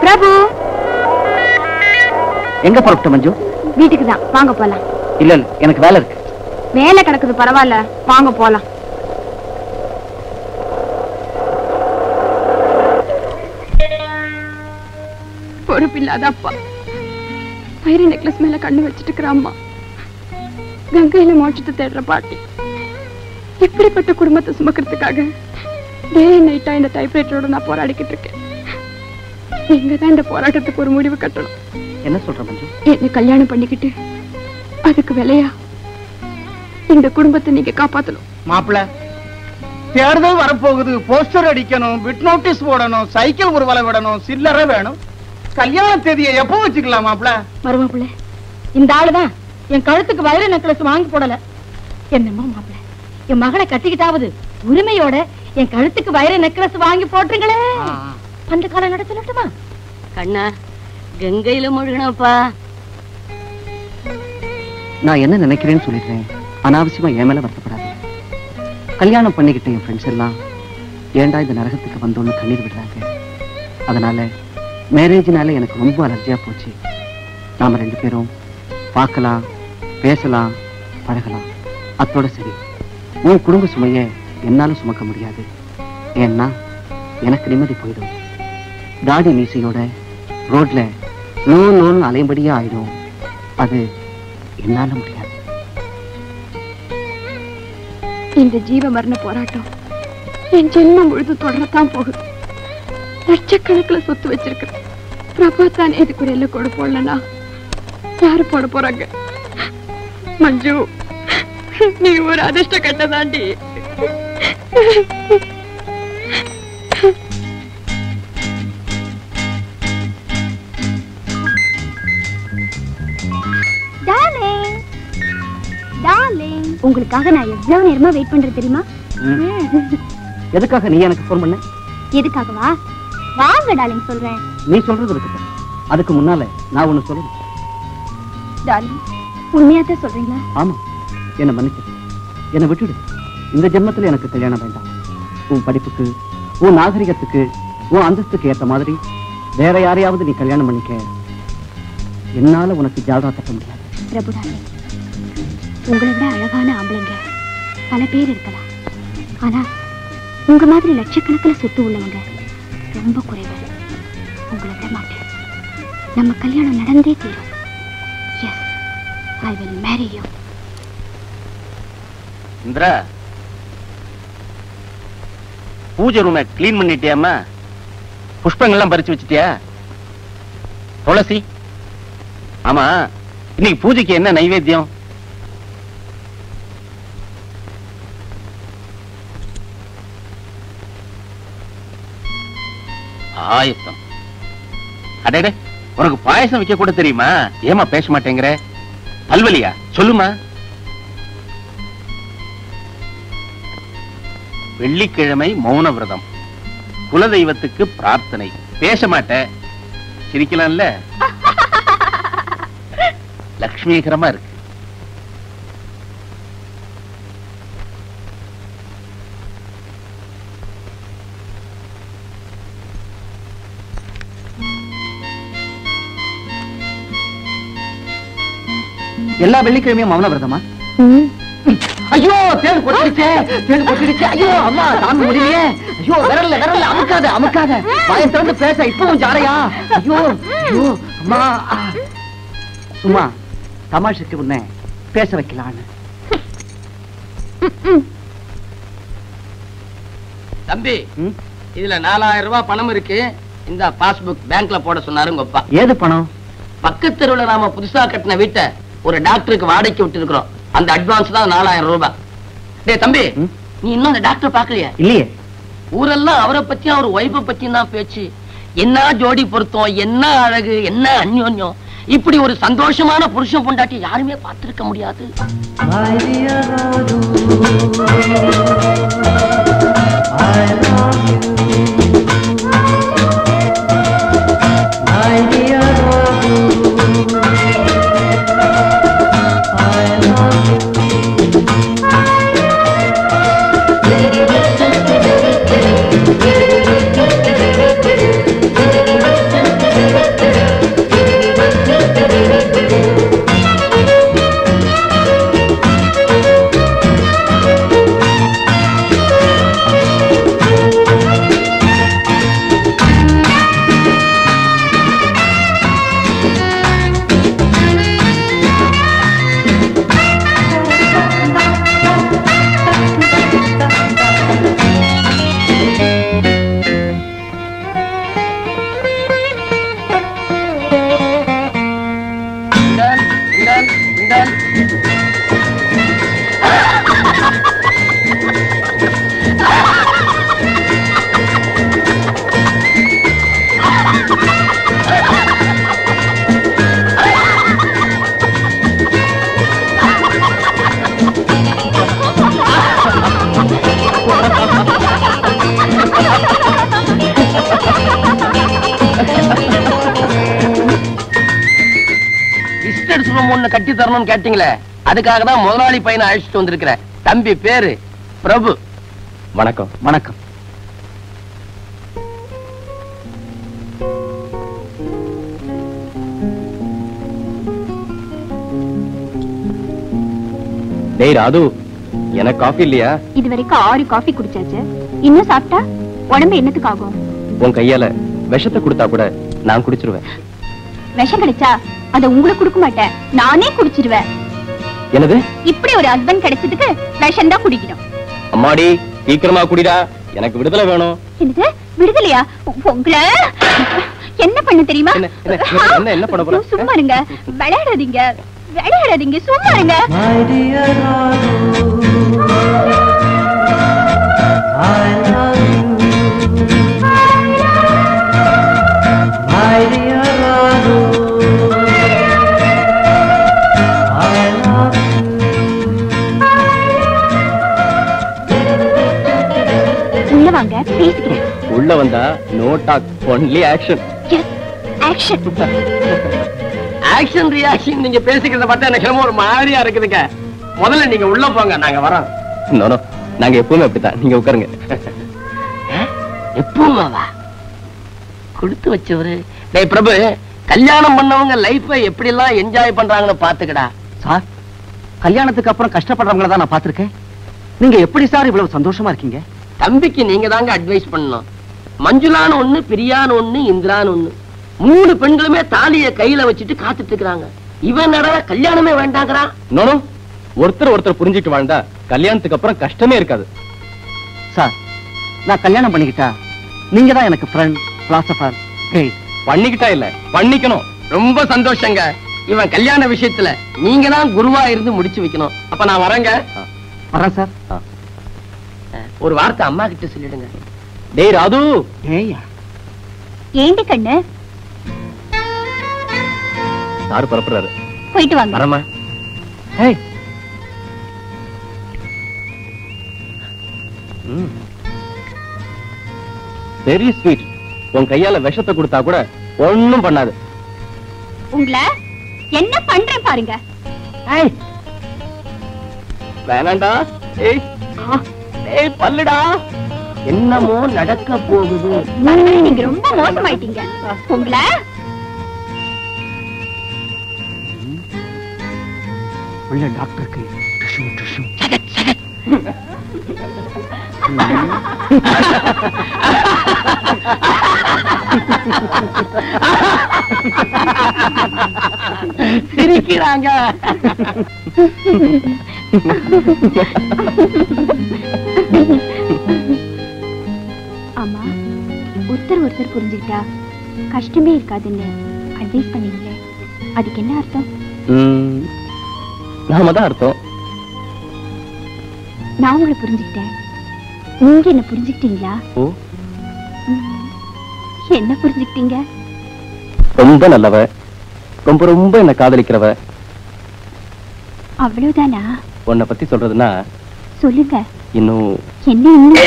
[SPEAKER 2] பிரபு,
[SPEAKER 1] எங்க புறப்பட்ட மஞ்சு?
[SPEAKER 2] வீட்டுக்கு தான், வாங்க போலாம்.
[SPEAKER 1] இல்ல இல்ல, எனக்கு வேலை இருக்கு.
[SPEAKER 2] வேலை கிடக்குது, பரவாயில்ல, வாங்க போலாம். பொறுப்பில்லாத அப்பா, வைர நெக்லஸ் மேல கண்ணு வச்சிட்டு இருக்கிற அம்மா, கங்கையில மோட்சத்தை தேடுற பாட்டி, இப்படிப்பட்ட குடும்பத்தை சுமக்கிறதுக்காக டே நைட்டா இந்த டைப்ரைட்டரோட நான் போராடிக்கிட்டு இருக்கேன். நீங்க தான் இந்த போராட்டத்துக்கு ஒரு முடிவு கட்டணும்.
[SPEAKER 1] என்ன சொல்ற மஞ்சு?
[SPEAKER 2] என்ன கல்யாணம் பண்ணிக்கிட்டு அதுக்கு விலையா இந்த குடும்பத்தை நீங்க காப்பாத்தணும்.
[SPEAKER 3] மாப்பிள்ள, தேர்தல் வரப்போகுது, போஸ்டர் அடிக்கணும், பிட் நோட்டீஸ் போடணும், சைக்கிள் ஊர்வலம் விடணும், சில்லறை வேணும். கல்யாண தேதியை எப்போ வச்சுக்கலாம் மாப்பிள்ள?
[SPEAKER 7] மருமப்புள்ள, இந்த ஆளுதான் என் கழுத்துக்கு வைர நெக்லஸ் வாங்கி போடல. என்னமோ மாப்பிள்ள, என் மகளை கட்டிக்கிட்டாவது உரிமையோட என் கழுத்துக்கு வைர நெக்லஸ் வாங்கி போட்டுருங்களே. அந்த காலம் நடத்தலட்டுமா?
[SPEAKER 9] கண்ணா, கங்கையில முழுகணப்பா.
[SPEAKER 1] நான் என்ன நினைக்கிறேன்னு சொல்லிடுறேன். அனாவசியமா என் மேல வருத்தப்படாது. கல்யாணம் பண்ணிக்கிட்ட என் ஃப்ரெண்ட்ஸ் எல்லாம் ஏண்டா இந்த நரகத்துக்கு வந்தோன்னு கண்ணீர் விடுறாங்க. அதனால மேரேஜ்னால எனக்கு ரொம்ப அலர்ஜியா போச்சு. நாம 2 பேரும் பார்க்கலாம், பேசலாம், பழகலாம், அத்தோட சரி. உன் குடும்ப சுமைய என்னால சுமக்க முடியாது. ஏன்னா எனக்கு நிம்மதி போயிடும். தாடி மீசையோட ரோட்ல நோன்னு அலைம்படியா ஆயிடும். அது என்னால முடியாது.
[SPEAKER 2] இந்த ஜீவ மரண போராட்டம் என் ஜென்மம் முழுது தொடரத்தான் போகுது. லட்சக்கணக்கில் சொத்து வச்சிருக்கிறேன். பிரபா தானே இதுக்கு ஒரு எல்லை கொடு போடலன்னா யாரு போட போறாங்க? மஞ்சு, நீ ஒரு அதிர்ஷ்ட கட்டதாண்டி. உங்களுக்காக நான் எவ்வளவு நேரமா வெயிட் பண்றது தெரியுமா?
[SPEAKER 1] எதுக்காக நீ எனக்கு போன் பண்ண?
[SPEAKER 2] எதுக்காகவா? வாங்க டார்லிங், சொல்றேன்.
[SPEAKER 1] நீ சொல்றது இருக்கு. அதுக்கு முன்னால நான் ஒண்ணு சொல்லணும்.
[SPEAKER 2] டார்லிங், உண்மையாதான் சொல்றீங்களா?
[SPEAKER 1] ஆமா, என்ன மன்னிச்சிரு, என்ன விட்டுடு. இந்த ஜென்மத்துல எனக்கு கல்யாணம் வேண்டாம். உன் படிப்புக்கு, உன் நாகரிகத்துக்கு, உன் அந்தஸ்துக்கு ஏற்ற மாதிரி வேற யாரையாவது நீ கல்யாணம் பண்ணிக்க. என்னால உனக்கு ஜாதகம் தட்ட முடியாது.
[SPEAKER 2] பிரபு டார்லிங், உங்களை விட அழகான ஆம்பளைங்க பல பேர் இருக்கலாம். ஆனா உங்க மாதிரி லட்சக்கணக்கில் சொத்து உள்ளவங்க ரொம்ப குறைவு. உங்களை விட மாட்டேன். நம்ம கல்யாணம் நடந்தே தீரும். Yes, I will marry you.
[SPEAKER 5] Indira, பூஜை ரூமை கிளீன் பண்ணிட்டியாமா? புஷ்பங்கள்லாம் பறிச்சு வச்சிட்டியா? துளசி, ஆமா இன்னைக்கு பூஜைக்கு என்ன நைவேத்தியம்? பாயசம். அடடே, உனக்கு பாயசம் வைக்க கூட தெரியுமா? ஏமா பேச மாட்டேங்கிற? பல்வலியா? சொல்லுமா. வெள்ளிக்கிழமை மௌன விரதம், குலதெய்வத்துக்கு பிரார்த்தனை. பேச மாட்ட, சிரிக்கலாம்ல? லட்சுமிகரமா இருக்கு.
[SPEAKER 1] எல்லா வெள்ளிக்கிழமையும் மௌன விரதமா? ஐயோ, தேள் கொட்டிடுச்சே, தேள் கொட்டிடுச்சே. ஐயோ அம்மா, தாங்க முடியலையே. ஐயோ, விரல்ல விரல்ல அமுக்காத அமுக்காத. வாயை திறந்து பேச இப்பவும் ஜாடையா? ஐயோ ஐயோ அம்மா. சும்மா தமாஷுக்கு உன்னை பேச வைக்கலான்னு.
[SPEAKER 4] தம்பி, இதுல 4000 ரூபாய் பணம் இருக்கு. இந்த பாஸ்புக் பேங்க்ல போட சொன்னாரு உங்க அப்பா.
[SPEAKER 1] ஏது பணம்?
[SPEAKER 4] பக்கத்து தெருவுல நாம புதுசா கட்டின வீட்டை ஒரு டாக்டருக்கு வாடகைக்கு விட்டு இருக்கிறோம். அந்த அட்வான்ஸ் தான் 4000 ரூபாய். டேய் தம்பி, நீ இன்னும் அந்த டாக்டர் பாக்கலையா?
[SPEAKER 1] இல்லையே.
[SPEAKER 4] ஊரெல்லாம் அவரை பத்தியும் அவர் ஒய்ஃபை பத்தியும் தான் பேச்சு. என்ன ஜோடி பொருத்தம், என்ன அழகு, என்ன அந்யோன்யம். இப்படி ஒரு சந்தோஷமான புருஷன் பொண்டாட்டி யாருமே பார்த்திருக்க முடியாது. கட்டி தரணும் கேட்டீங்களே, அதுக்காக தான் முதலாளி பையனை அழைச்சிட்டு வந்திருக்கிறேன். தம்பி பேரு பிரபு.
[SPEAKER 5] வணக்கம்.
[SPEAKER 1] வணக்கம்.
[SPEAKER 5] டேய் ராது, எனக்கு காஃபி இல்லையா?
[SPEAKER 2] இது வரைக்கும் 6 காஃபி குடிச்சாச்சு. இன்னும் சாப்பிட்டா உடம்பு என்னத்துக்கு ஆகும்?
[SPEAKER 5] உன் கையால விஷத்தை கொடுத்தா கூட நான் குடிச்சிருவேன்.
[SPEAKER 2] விஷம் கிடைச்சா அத உங்களுக்கு கொடுக்க மாட்டேன், நானே குடிச்சிருவேன்.
[SPEAKER 5] என்னது?
[SPEAKER 2] இப்படி ஒரு ஹஸ்பண்ட் கிடைச்சதுக்கு விஷம் தான் குடிக்கணும்.
[SPEAKER 5] அம்மாடி, சீக்கிரமா குடிடா, எனக்கு விடுதலை வேணும்.
[SPEAKER 2] என்னது விடுதலையா? உங்களை என்ன பண்ண தெரியுமா?
[SPEAKER 5] என்ன பண்ண போற?
[SPEAKER 2] சும்மா இருங்க, விளையாடாதீங்க விளையாடாதீங்க, சும்மா இருங்க. உள்ள வாங்க, பேசிக்கிறேன்.
[SPEAKER 5] உள்ள வந்தா no talk, only action.
[SPEAKER 2] Action.
[SPEAKER 4] Action reaction நீங்க பேசிக்கிறத பார்த்தா எனக்கு ஒரு மாதிரியா இருக்குதுங்க. முதல்ல நீங்க உள்ள போங்க, நாங்க வரோம்.
[SPEAKER 5] நோ நோ, நாங்க எப்பவுமே அப்படித்தான். நீங்க உட்காருங்க.
[SPEAKER 4] எப்பவுமே வா, கொடுத்து வச்சவரு. டேய் பிரபு, கல்யாணம் பண்ணவங்க லைஃபை எப்படி எல்லாம் என்ஜாய் பண்றாங்கன்னு பாத்துக்கடா.
[SPEAKER 1] சார், கல்யாணத்துக்கு அப்புறம் கஷ்டப்படுறவங்கள தான் நான் பாத்திருக்கேன். நீங்க எப்படி சார் இவ்வளவு சந்தோஷமா இருக்கீங்க?
[SPEAKER 4] தம்பிக்கு நீங்க தாங்க அட்வைஸ் பண்ணணும். மஞ்சுளான்னு ஒண்ணு, பிரியான்னு ஒண்ணு, இந்திரான்னு ஒண்ணு, 3 பெண்களுமே தாலிய கையில வச்சுட்டு காத்துட்டு இருக்காங்க. இவன் நட கல்யாணமே வேண்டாங்கிறான்.
[SPEAKER 5] நோ, ஒருத்தர் புரிஞ்சுட்டு வாழ்ந்தா கல்யாணத்துக்கு அப்புறம் கஷ்டமே இருக்காது.
[SPEAKER 1] சார், நான் கல்யாணம் பண்ணிக்கிட்டா நீங்க தான் எனக்கு ஃப்ரெண்ட், பிலாசபர், கைட்.
[SPEAKER 5] பண்ணிக்கிட்டா இல்ல, பண்ணிக்கணும்.
[SPEAKER 4] ரொம்ப சந்தோஷங்க. இவன் கல்யாண விஷயத்துல நீங்க தான் குருவா இருந்து முடிச்சு வைக்கணும். அப்ப நான் வரேங்க.
[SPEAKER 1] வரேன் சார்.
[SPEAKER 4] ஒரு வார்த்தை அம்மா கிட்ட சொல்லிடுங்க.
[SPEAKER 1] டேய் ராது. ஏய்யா
[SPEAKER 2] ஏண்டி கண்ணு?
[SPEAKER 5] சார் புறப்படுறாரு.
[SPEAKER 2] போயிட்டு வாங்க.
[SPEAKER 5] வரமா.
[SPEAKER 1] ஏய்
[SPEAKER 5] வெரி ஸ்வீட். உன் கையால விஷத்தை கொடுத்தா கூட ஒண்ணும் பண்ணாது.
[SPEAKER 2] உங்களை என்ன பண்றேன் பாருங்க.
[SPEAKER 1] ஏய்
[SPEAKER 4] வேணாண்டா. ஏய் ஏய் பல்லுடா. என்னமோ நடக்க போகுது.
[SPEAKER 2] நீங்க ரொம்ப மோசமாயிட்டீங்க. உங்களை
[SPEAKER 1] உள்ள டாக்டருக்கு டிஷ்யூ டிஷ்யூ.
[SPEAKER 4] சிரிக்கிறாங்க.
[SPEAKER 2] ஆமா, ஒருத்தர் ஒருத்தர் புரிஞ்சுக்கிட்டா கஷ்டமே இருக்காதுன்னு அட்வைஸ் பண்ணீங்களே, அதுக்கு என்ன அர்த்தம்?
[SPEAKER 5] நாம தான் அர்த்தம்.
[SPEAKER 2] நான் உங்களை புரிஞ்சுக்கிட்டேன், நீங்க என்ன புரிஞ்சுக்கிட்டீங்களா?
[SPEAKER 5] ஓ,
[SPEAKER 2] என்ன புரிஞ்சுக்கிட்டீங்க?
[SPEAKER 5] ரொம்ப நல்லவ, ரொம்ப ரொம்ப என்ன காதலிக்கிறவ.
[SPEAKER 2] அவ்வளவுதானா?
[SPEAKER 5] உன்னை பத்தி சொல்றதுன்னா
[SPEAKER 2] சொல்லுங்க.
[SPEAKER 5] இன்னும்
[SPEAKER 2] என்ன இன்னும்?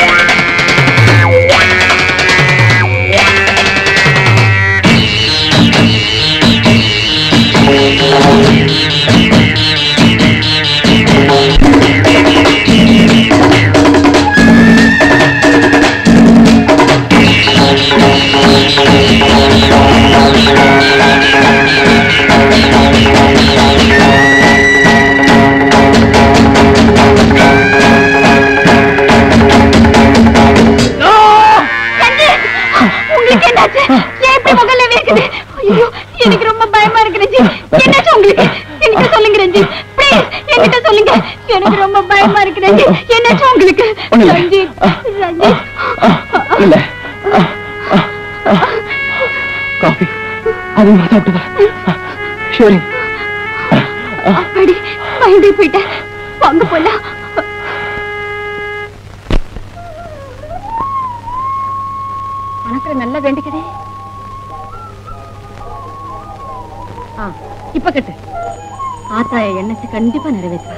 [SPEAKER 2] எனக்கு ரொம்ப பயமா இருக்கு ரஞ்சி. என்னாச்சு உங்களுக்கு? என்கிட்ட சொல்லுங்க ரஞ்சி, ப்ளீஸ் என்கிட்ட சொல்லுங்க. எனக்கு ரொம்ப பயமா இருக்கு ரஞ்சி. என்னாச்சு உங்களுக்கு? ரஞ்சி ரஞ்சி
[SPEAKER 5] இல்ல காஃபி அதிகமா சாப்பிட்டதா? ஷோரி
[SPEAKER 2] அப்படி பயந்தே போயிட்டேன். வாங்க போலாம். மனசுல நல்லா வேண்டிக்கதே. இப்ப கட்டு. ஆத்தாய எண்ணத்தை கண்டிப்பா நிறைவேற்றா.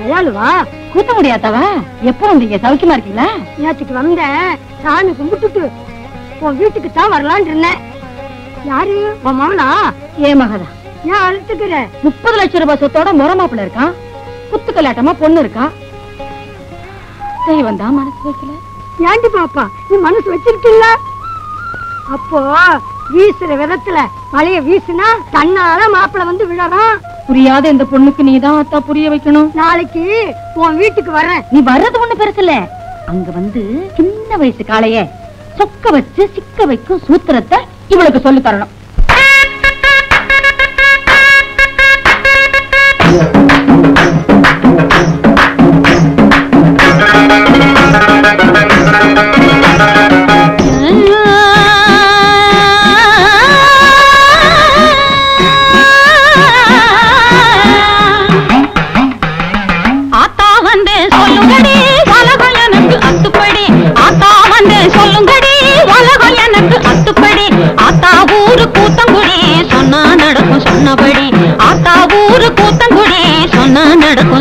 [SPEAKER 2] தயாளுவா? கூத்த முடியாதவா? எப்போ வந்தீங்க? சௌக்கியமா இருக்கீங்களா? நேற்றுக்கு வந்த சாமி கும்பிட்டுட்டு உன் வீட்டுக்கு தான் வரலான் இருந்தேன். யாரு? உன் மகனா? ஏன் மகனா? ஏன் அழுத்துக்கிற? 30 லட்சம் ரூபாய் சொத்தோட முறமாப்பிள்ள இருக்கான். குத்து கலாட்டமா பொண்ணு இருக்கா. தெய்வம் தான் மனசு வைக்கல. ஏண்டி பாப்பா நீ மனசு வச்சிருக்கீல்ல? அப்போ வீசுற விதத்துல மழைய வீசுனா தன்னால மாப்பிள்ள வந்து விழறான். புரியாத இந்த பொண்ணுக்கு நீதான் அத்தா புரிய வைக்கணும். நாளைக்கு உன் வீட்டுக்கு வர்றேன். நீ வர்றது ஒண்ணு பெருசு இல்ல. அங்க வந்து சின்ன வயசு காளைய சொக்க வச்சு சிக்க வைக்கும் சூத்திரத்தை இவளுக்கு சொல்லி தரணும்.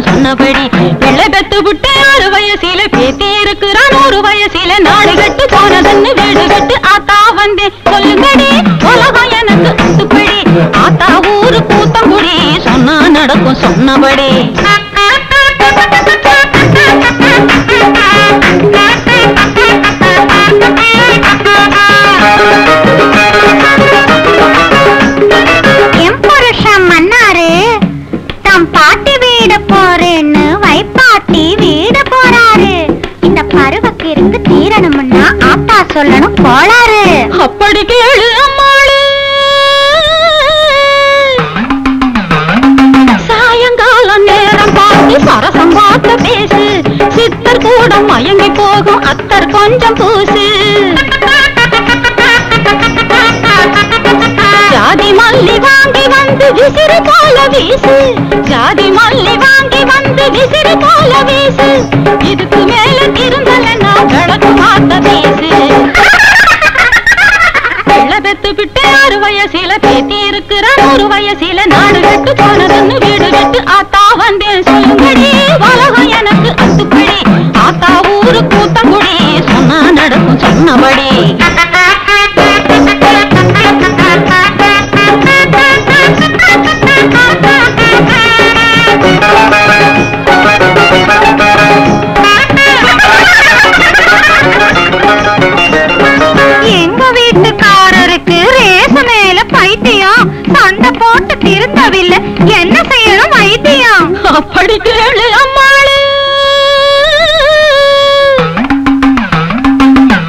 [SPEAKER 2] சொன்னபடி பிள்ளை பெத்து விட்டு 6 வயசில பேத்தி இருக்கிறான். 100 வயசில நாடு கட்டு போனதன்னு வீடு கட்டு ஆத்தா வந்தே சொல்லுங்கடி உலகம் எனக்கு அத்துப்படி. ஆத்தா ஊரு கூத்தங்குடி சொன்னா நடக்கும் சொன்னபடி. என் புருஷன் மன்னாரு தம் பாட்டி வீடு போறேன்னு வைப்பாட்டி வீடு போறாரு. இந்த பருவக்கு இருக்கு தீரணும்னா ஆத்தா சொல்லணும் போலாரு. அப்படி கேளு அம்மாளு. மல்லி வாங்கி வந்து விசிறு போல வீசு, ஜாதி மல்லி வாங்கி வந்து விசிறு போல வீசு, இதுக்கு மேல திருந்தலன்னா விளக்கு மாத்த வீசு. பிள்ளை பெத்து விட்டு 6 வயசில பேத்தி இருக்கிற 100 வயசில நாடு விட்டு போனதுன்னு வீடு விட்டு ஆத்தா வந்தேன் சொல்லுங்கடி, உலகம் எனக்கு அத்துப்படி, ஆத்தா ஊரு கூத்தங்குடி, சொன்னா நடக்கும் சொன்னபடி. எங்க வீட்டுக்காரருக்கு ரேச மேல பைத்தியம், சண்டை போட்டு திருந்தவில்லை, என்ன செய்யணும் வைத்தியம்? அப்படி கேளு அம்மாளு.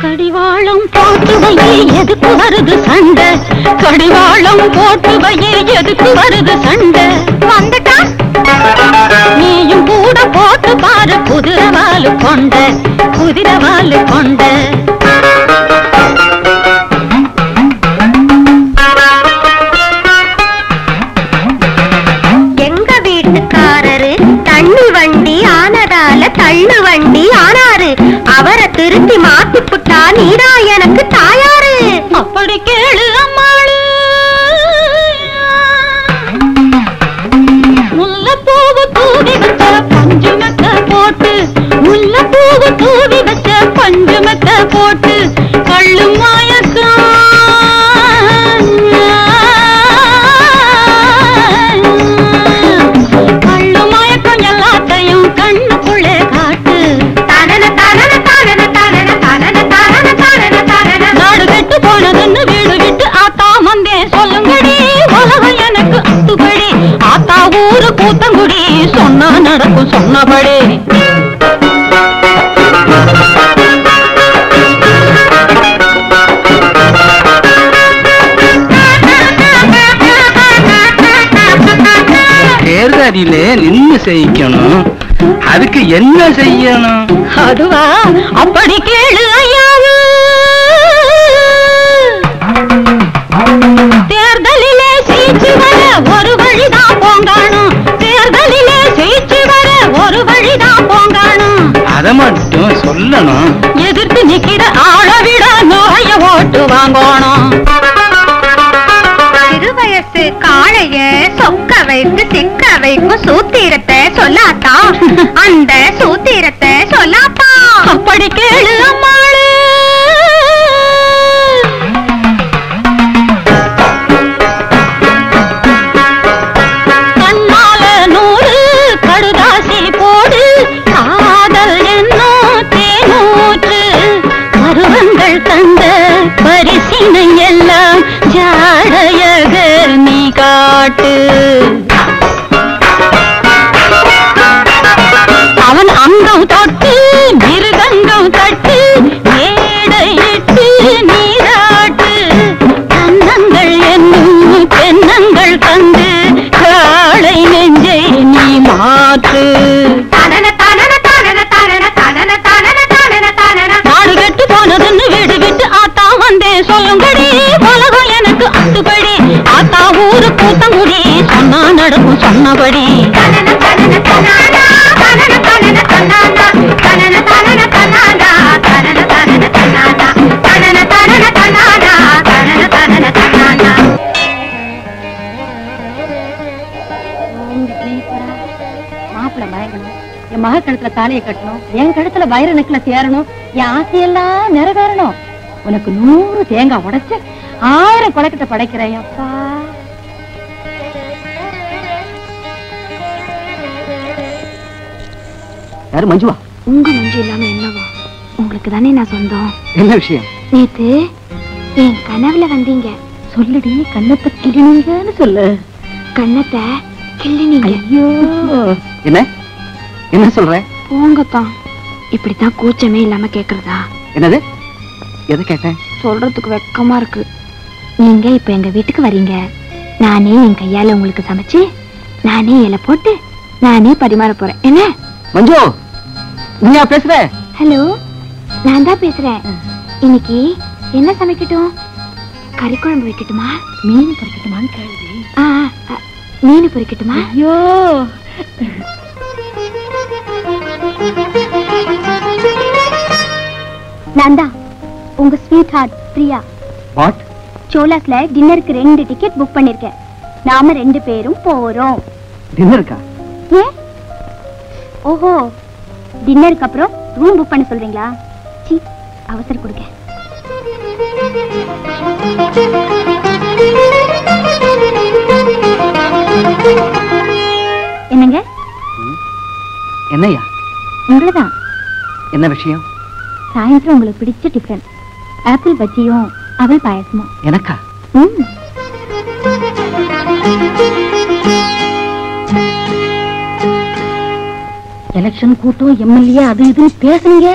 [SPEAKER 2] கடிவாளம் போட்டு வையே எதுக்கு வருது சண்டை, கடிவாளம் போட்டு வையே எதுக்கு வருது சண்டை, வந்துட்டா நீயும் கூட போட்டு பாரு குதிரவாலு கொண்ட, குதிரவாலு கொண்ட. எங்க வீட்டுக்காரரு தண்ணி வண்டி ஆனதால தள்ளு வண்டி ஆனாரு, அவரை திருத்தி மாத்தி புட்டா நீரா எனக்கு தாயாரு. அப்படி கேளு அம்மாளு. முல்லைப்பூவு தூவி வச்ச பஞ்சு மெத்த போட்டு, முல்லைப்பூவு தூவி வச்ச பஞ்சு மெத்த போட்டு, கள்ளு மயக்கம் கள்ளு மயக்கம் எல்லாத்தையும் கண்ணுக்குள்ளே காட்டு. நாடு கெட்டு போனதுன்னு வீடு விட்டு ஆத்தா வந்தேன் சொல்லுங்கடி, உலகம் எனக்கு அத்துப்படி, ஆத்தா ஊரு கூத்தங்குடி, சொன்னா நடக்கும் சொன்னபடி.
[SPEAKER 6] தேர்தலில நின்னு செய்யணும், அதுக்கு என்ன செய்யணும்?
[SPEAKER 2] அதுவா அப்படி கேளு ஐயாவு. தேர்தலிலே சீச்சு வர ஒரு வழிதான் போங்கானும், தேர்தலிலே சீச்சு வர ஒரு வழிதான் போங்கானும்,
[SPEAKER 6] அத மட்டும் சொல்லணும்.
[SPEAKER 2] எதிர்த்து நிக்கிற ஆளவிட நோய ஓட்டு வாங்கணும். சிறுவயசு காளைய சொக்க வைத்து சிக்க வைக்கும் சூத்திரத்தை சொல்லாத்தா, அந்த சூத்திரத்தை சொல்லாத்தா. அப்படி கேளு அம்மாளு. கண்ணால 100 கடுதாசி போடு, காதல் என்னும் தேனூற்று, பருவங்கள் தந்த பரிசினை எல்லாம் ஜாடையக நீ காட்டு. அவன் அங்கம் தொட்டு மிருகங்கம் தட்டு, மேடையிட்டு நீராட்டு, கன்னங்கள் என்னும் தென்னங்கள் தந்து காளை நெஞ்சை நீ மாற்று. நாடு கெட்டு போனதுன்னு வீடு விட்டு ஆத்தா வந்தேன் சொல்லுங்கடி, உலகம் எனக்கு அத்துப்படி, ஆத்தா ஊரு கூத்தங்குடி, சொன்னா நடக்கும் சொன்னபடி.
[SPEAKER 7] மாப்பிள்ள மயங்கணும், என் மக கழுத்துல தாலியை கட்டணும், என் கழுத்துல வைர நெக்லஸ் ஏறணும், என் ஆசையெல்லாம் நிறைவேறணும். உனக்கு 100 தேங்காய் உடைச்சு 1000 கொலைக்கிட்ட படைக்கிறேன் அப்பா.
[SPEAKER 1] யாரு மஞ்சுவா?
[SPEAKER 2] உங்க மஞ்சு இல்லாம என்னவா? உங்களுக்கு தானே நான் சொந்தம்.
[SPEAKER 1] என்ன விஷயம்?
[SPEAKER 2] நேத்து என் கனவுல வந்தீங்க.
[SPEAKER 7] சொல்லுடி, கண்ணத்தை கிளினீங்கன்னு சொல்லு.
[SPEAKER 2] கண்ணத்தை கிள்ளினீங்க.
[SPEAKER 7] ஐயோ,
[SPEAKER 1] என்ன என்ன சொல்ற?
[SPEAKER 2] போங்கத்தான், இப்படித்தான் கூச்சமே இல்லாம கேக்குறதா?
[SPEAKER 1] என்னது? எதை கேட்டேன்?
[SPEAKER 2] சொல்றதுக்கு வெக்கமா இருக்கு. நீங்க இப்ப எங்க வீட்டுக்கு வரீங்க, நானே என் கையால உங்களுக்கு சமைச்சு, நானே இலை போட்டு, நானே பரிமாற போறேன். என்ன
[SPEAKER 1] மஞ்சு, நீயா பேசுற?
[SPEAKER 2] ஹலோ, நான் தான் பேசுறேன். இன்னைக்கு என்ன சமைக்கட்டும்? கறி குழம்பு வைக்கட்டுமா?
[SPEAKER 7] மீன் பொரிக்கட்டுமான்னு கேளுது.
[SPEAKER 2] மீன் பொரிக்கட்டுமா?
[SPEAKER 7] ஐயோ,
[SPEAKER 2] நான் தான் உங்க ஸ்வீட் ஹார்ட் பிரியா.
[SPEAKER 1] வாட்?
[SPEAKER 2] சோலாஸ்ல டின்னருக்கு 2 டிக்கெட் புக் பண்ணிருக்கேன். நாம 2 பேரும் போறோம்.
[SPEAKER 1] டின்னருக்கா?
[SPEAKER 2] ஏன்? ஓஹோ, டின்னருக்கு அப்புறம் ரூம் புக் பண்ண சொல்றீங்களா? சீ, அவசரம் கொடுங்க. என்னங்க?
[SPEAKER 1] என்னையா?
[SPEAKER 2] உங்களதான்.
[SPEAKER 1] என்ன விஷயம்?
[SPEAKER 2] சாயந்தரம் உங்களுக்கு பிடிச்ச டிஃபன் ஆப்பிள் பஜ்ஜியும் அவல் பாயசமும்.
[SPEAKER 1] எனக்கா?
[SPEAKER 7] எலெக்ஷன் கூட்டம் எம்எல்ஏ அது இதுன்னு பேசுனீங்க,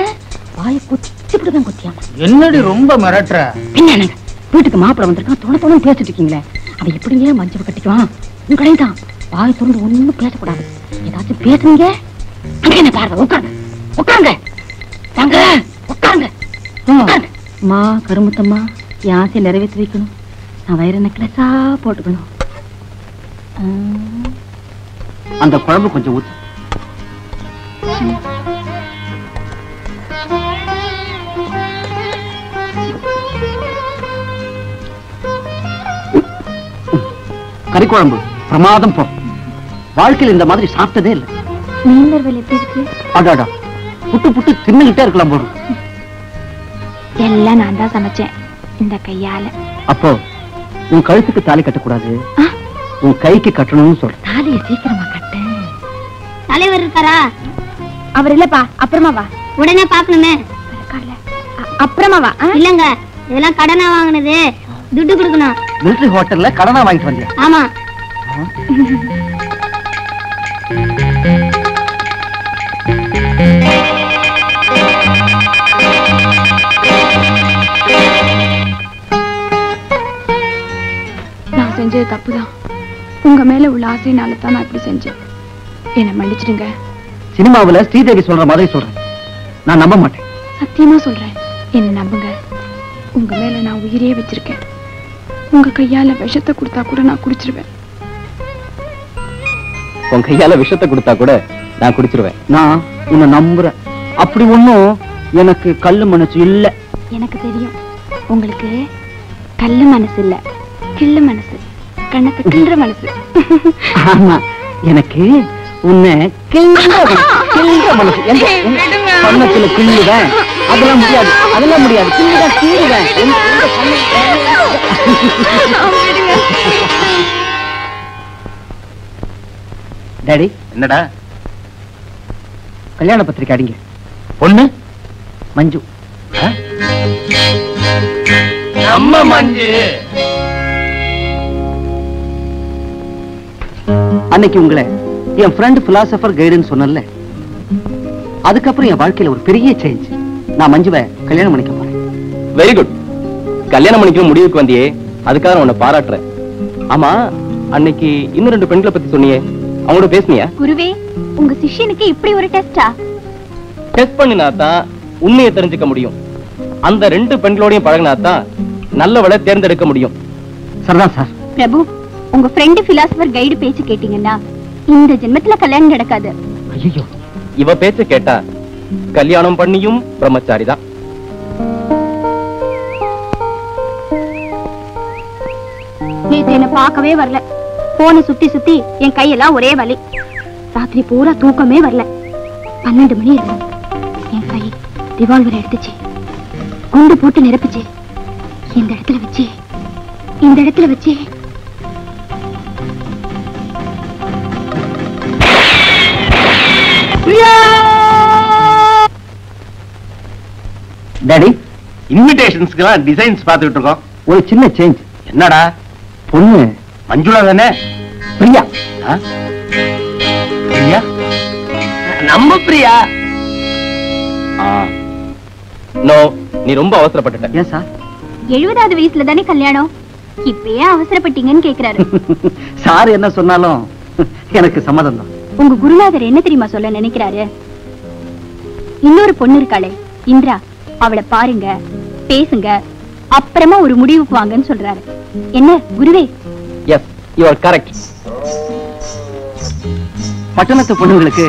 [SPEAKER 7] வாயை குத்திவிடுவேன் குத்தியாம.
[SPEAKER 3] என்னடி ரொம்ப மிரட்டுற?
[SPEAKER 7] என்னங்க வீட்டுக்கு மாப்பிள்ள வந்திருக்கான், தொண தொண பேசிட்டு இருக்கீங்களே, அதை எப்படிங்க மஞ்சள் கட்டிக்குவான்? உங்களையும் தான் வாயை திறந்து ஒண்ணும் பேசக்கூடாது. ஏதாச்சும் பேசுனீங்க என்ன பாருங்க. உட்காருங்க உட்காருங்க, வாங்க உட்காருங்க. அம்மா கருமுத்தம்மா, என் ஆசையை நிறைவேற்றி வைக்கணும். நான் வயிறு நெக்லஸா போட்டுக்கணும்.
[SPEAKER 1] அந்த குழம்பு கொஞ்சம் ஊத்து. கறி குழம்பு பிரமாதம் போ. வாழ்க்கையில் இந்த மாதிரி சாப்பிட்டதே இல்லை.
[SPEAKER 2] மீன் வறுவல் எப்படி இருக்கு?
[SPEAKER 1] அடாடா, புட்டு புட்டு தின்னுகிட்டே இருக்கலாம் போடும்.
[SPEAKER 2] எல்லாம் நான் தான் சமைச்சேன் இந்த கையால.
[SPEAKER 1] அப்போ உன் கழுத்துக்கு தாலி கட்டக்கூடாது, உன் கைக்கு கட்டணும்னு சொல்ற.
[SPEAKER 7] தாலியை சீக்கிரமா கட்டு.
[SPEAKER 2] தலைவர் இருக்காரா? அவர் இல்லப்பா, அப்புறமா வா. உடனே பாக்கணுமே. அப்புறமா வா. இல்லங்க, இதெல்லாம் கடனா வாங்கினது, துட்டு கொடுக்கணும்.
[SPEAKER 1] மிலிட்டரி ஹோட்டல்ல கடனா வாங்கிட்டு வந்தியா?
[SPEAKER 2] ஆமா.
[SPEAKER 10] நான் செஞ்சது தப்புதான். உங்க மேல உள்ள ஆசையினால தான் நான் இப்படி செஞ்சேன். என்ன மன்னிச்சிடுங்க.
[SPEAKER 1] சினிமாவுல ஸ்ரீதேவி சொல்ற மாதிரி சொல்றேன், நான் நம்ப மாட்டேன்.
[SPEAKER 10] சத்தியமா சொல்றேன், என்ன நம்புங்க. உங்க மேல நான் உயிரே வச்சிருக்கேன். உங்க கையால விஷத்தை கொடுத்தா கூட நான் குடிச்சிருவேன்.
[SPEAKER 1] உன் கையால விஷத்தை கொடுத்தா கூட நான் குடிச்சிருவேன். நான் உன்னை நம்புறேன். அப்படி ஒண்ணும் எனக்கு கல்லு மனசு இல்ல.
[SPEAKER 2] எனக்கு தெரியும், உங்களுக்கு கல்லு மனசு இல்ல, கிள்ளு மனசு, கண்ணத்தை கிள்ற மனசு.
[SPEAKER 1] ஆமா, எனக்கு உன்னை கிள்ற மனசு. கண்ணத்துல கிள்ளுவேன். அதெல்லாம் முடியாது, அதெல்லாம் முடியாது. கிள்ளுதான் கீழுவேன். டாடி.
[SPEAKER 5] என்னடா?
[SPEAKER 1] கல்யாண பத்திரிக்கை அடிங்க.
[SPEAKER 5] பொண்ணு
[SPEAKER 1] மஞ்சு.
[SPEAKER 5] நம்ம மஞ்சு.
[SPEAKER 1] அன்னைக்கு உங்களை என் ஃப்ரெண்ட் பிலாசபர் கைடுன்னு சொன்னல, அதுக்கப்புறம் என் வாழ்க்கையில ஒரு பெரிய சேஞ்ச். நான் மஞ்சுவை கல்யாணம் பண்ணிக்க போறேன்.
[SPEAKER 5] Very good. கல்யாணம் பண்ணிக்கிற முடிவுக்கு வந்தியே, அதுக்காக உன்னை பாராட்டுறேன். ஆமா, அன்னைக்கு இன்னும் 2 பெண்களை பத்தி சொன்னியே, அவங்களோட பேசுனியா?
[SPEAKER 2] குருவே, உங்க சிஷ்யனுக்கு இப்படி ஒரு டெஸ்டா?
[SPEAKER 5] டெஸ்ட் பண்ணினா தான் உண்மையை தெரிஞ்சுக்க முடியும். அந்த 2 பெண்களோடையும் பழகினா தான் நல்லவளை தேர்ந்தெடுக்க முடியும்.
[SPEAKER 1] சரிதான் சார்.
[SPEAKER 2] பிரபு, உங்க ஃப்ரெண்ட் பிலாசபர் கைடு பேச்சு கேட்டீங்கன்னா இந்த ஜென்மத்துல கல்யாணம் நடக்காது.
[SPEAKER 1] ஐயோ,
[SPEAKER 5] இவ பேச்ச கேட்டா கல்யாணம் பண்ணியும் பிரம்மச்சாரி தான்.
[SPEAKER 2] நேத்து என்ன பார்க்கவே வரல. போன சுத்தி சுத்தி என் கையெல்லாம் ஒரே வலி. ராத்திரி பூரா தூக்கமே வரல. 12 மணி இருக்கும். என் கை ரிவால்வர் எடுத்துச்சு, குண்டு போட்டு நிரப்பிச்சு. இந்த இடத்துல வச்சு
[SPEAKER 1] டாடி,
[SPEAKER 5] இன்விடேஷன்ஸ்க்குலாம் டிசைன்ஸ் பார்த்துட்டு இருக்கோம்.
[SPEAKER 1] ஒரு சின்ன சேஞ்ச்.
[SPEAKER 5] என்னடா?
[SPEAKER 1] பொண்ணு
[SPEAKER 5] மஞ்சுளா தானே?
[SPEAKER 1] பிரியா.
[SPEAKER 5] பிரியா? நம்ம பிரியா? நோ, நீ ரொம்ப அவசரப்பட்டுட்ட.
[SPEAKER 1] ஏன் சார்?
[SPEAKER 2] 70வது வயசுல தானே கல்யாணம், இப்பயே அவசரப்பட்டீங்கன்னு கேக்குறாரு.
[SPEAKER 1] சார் என்ன சொன்னாலும் எனக்கு சம்மதம் தான்.
[SPEAKER 2] உங்க குருநாதர் என்ன தெரியுமா சொல்ல நினைக்கிறாரு? இன்னொரு பொண்ணு இருக்காளே, இந்திரா, அவளை பாருங்க, பேசுங்க, அப்புறமா ஒரு முடிவுக்கு வாங்கன்னு சொல்றாரு. என்ன குருவே?
[SPEAKER 1] Yes, you are correct. பட்டணத்து பொண்ணுங்களுக்கு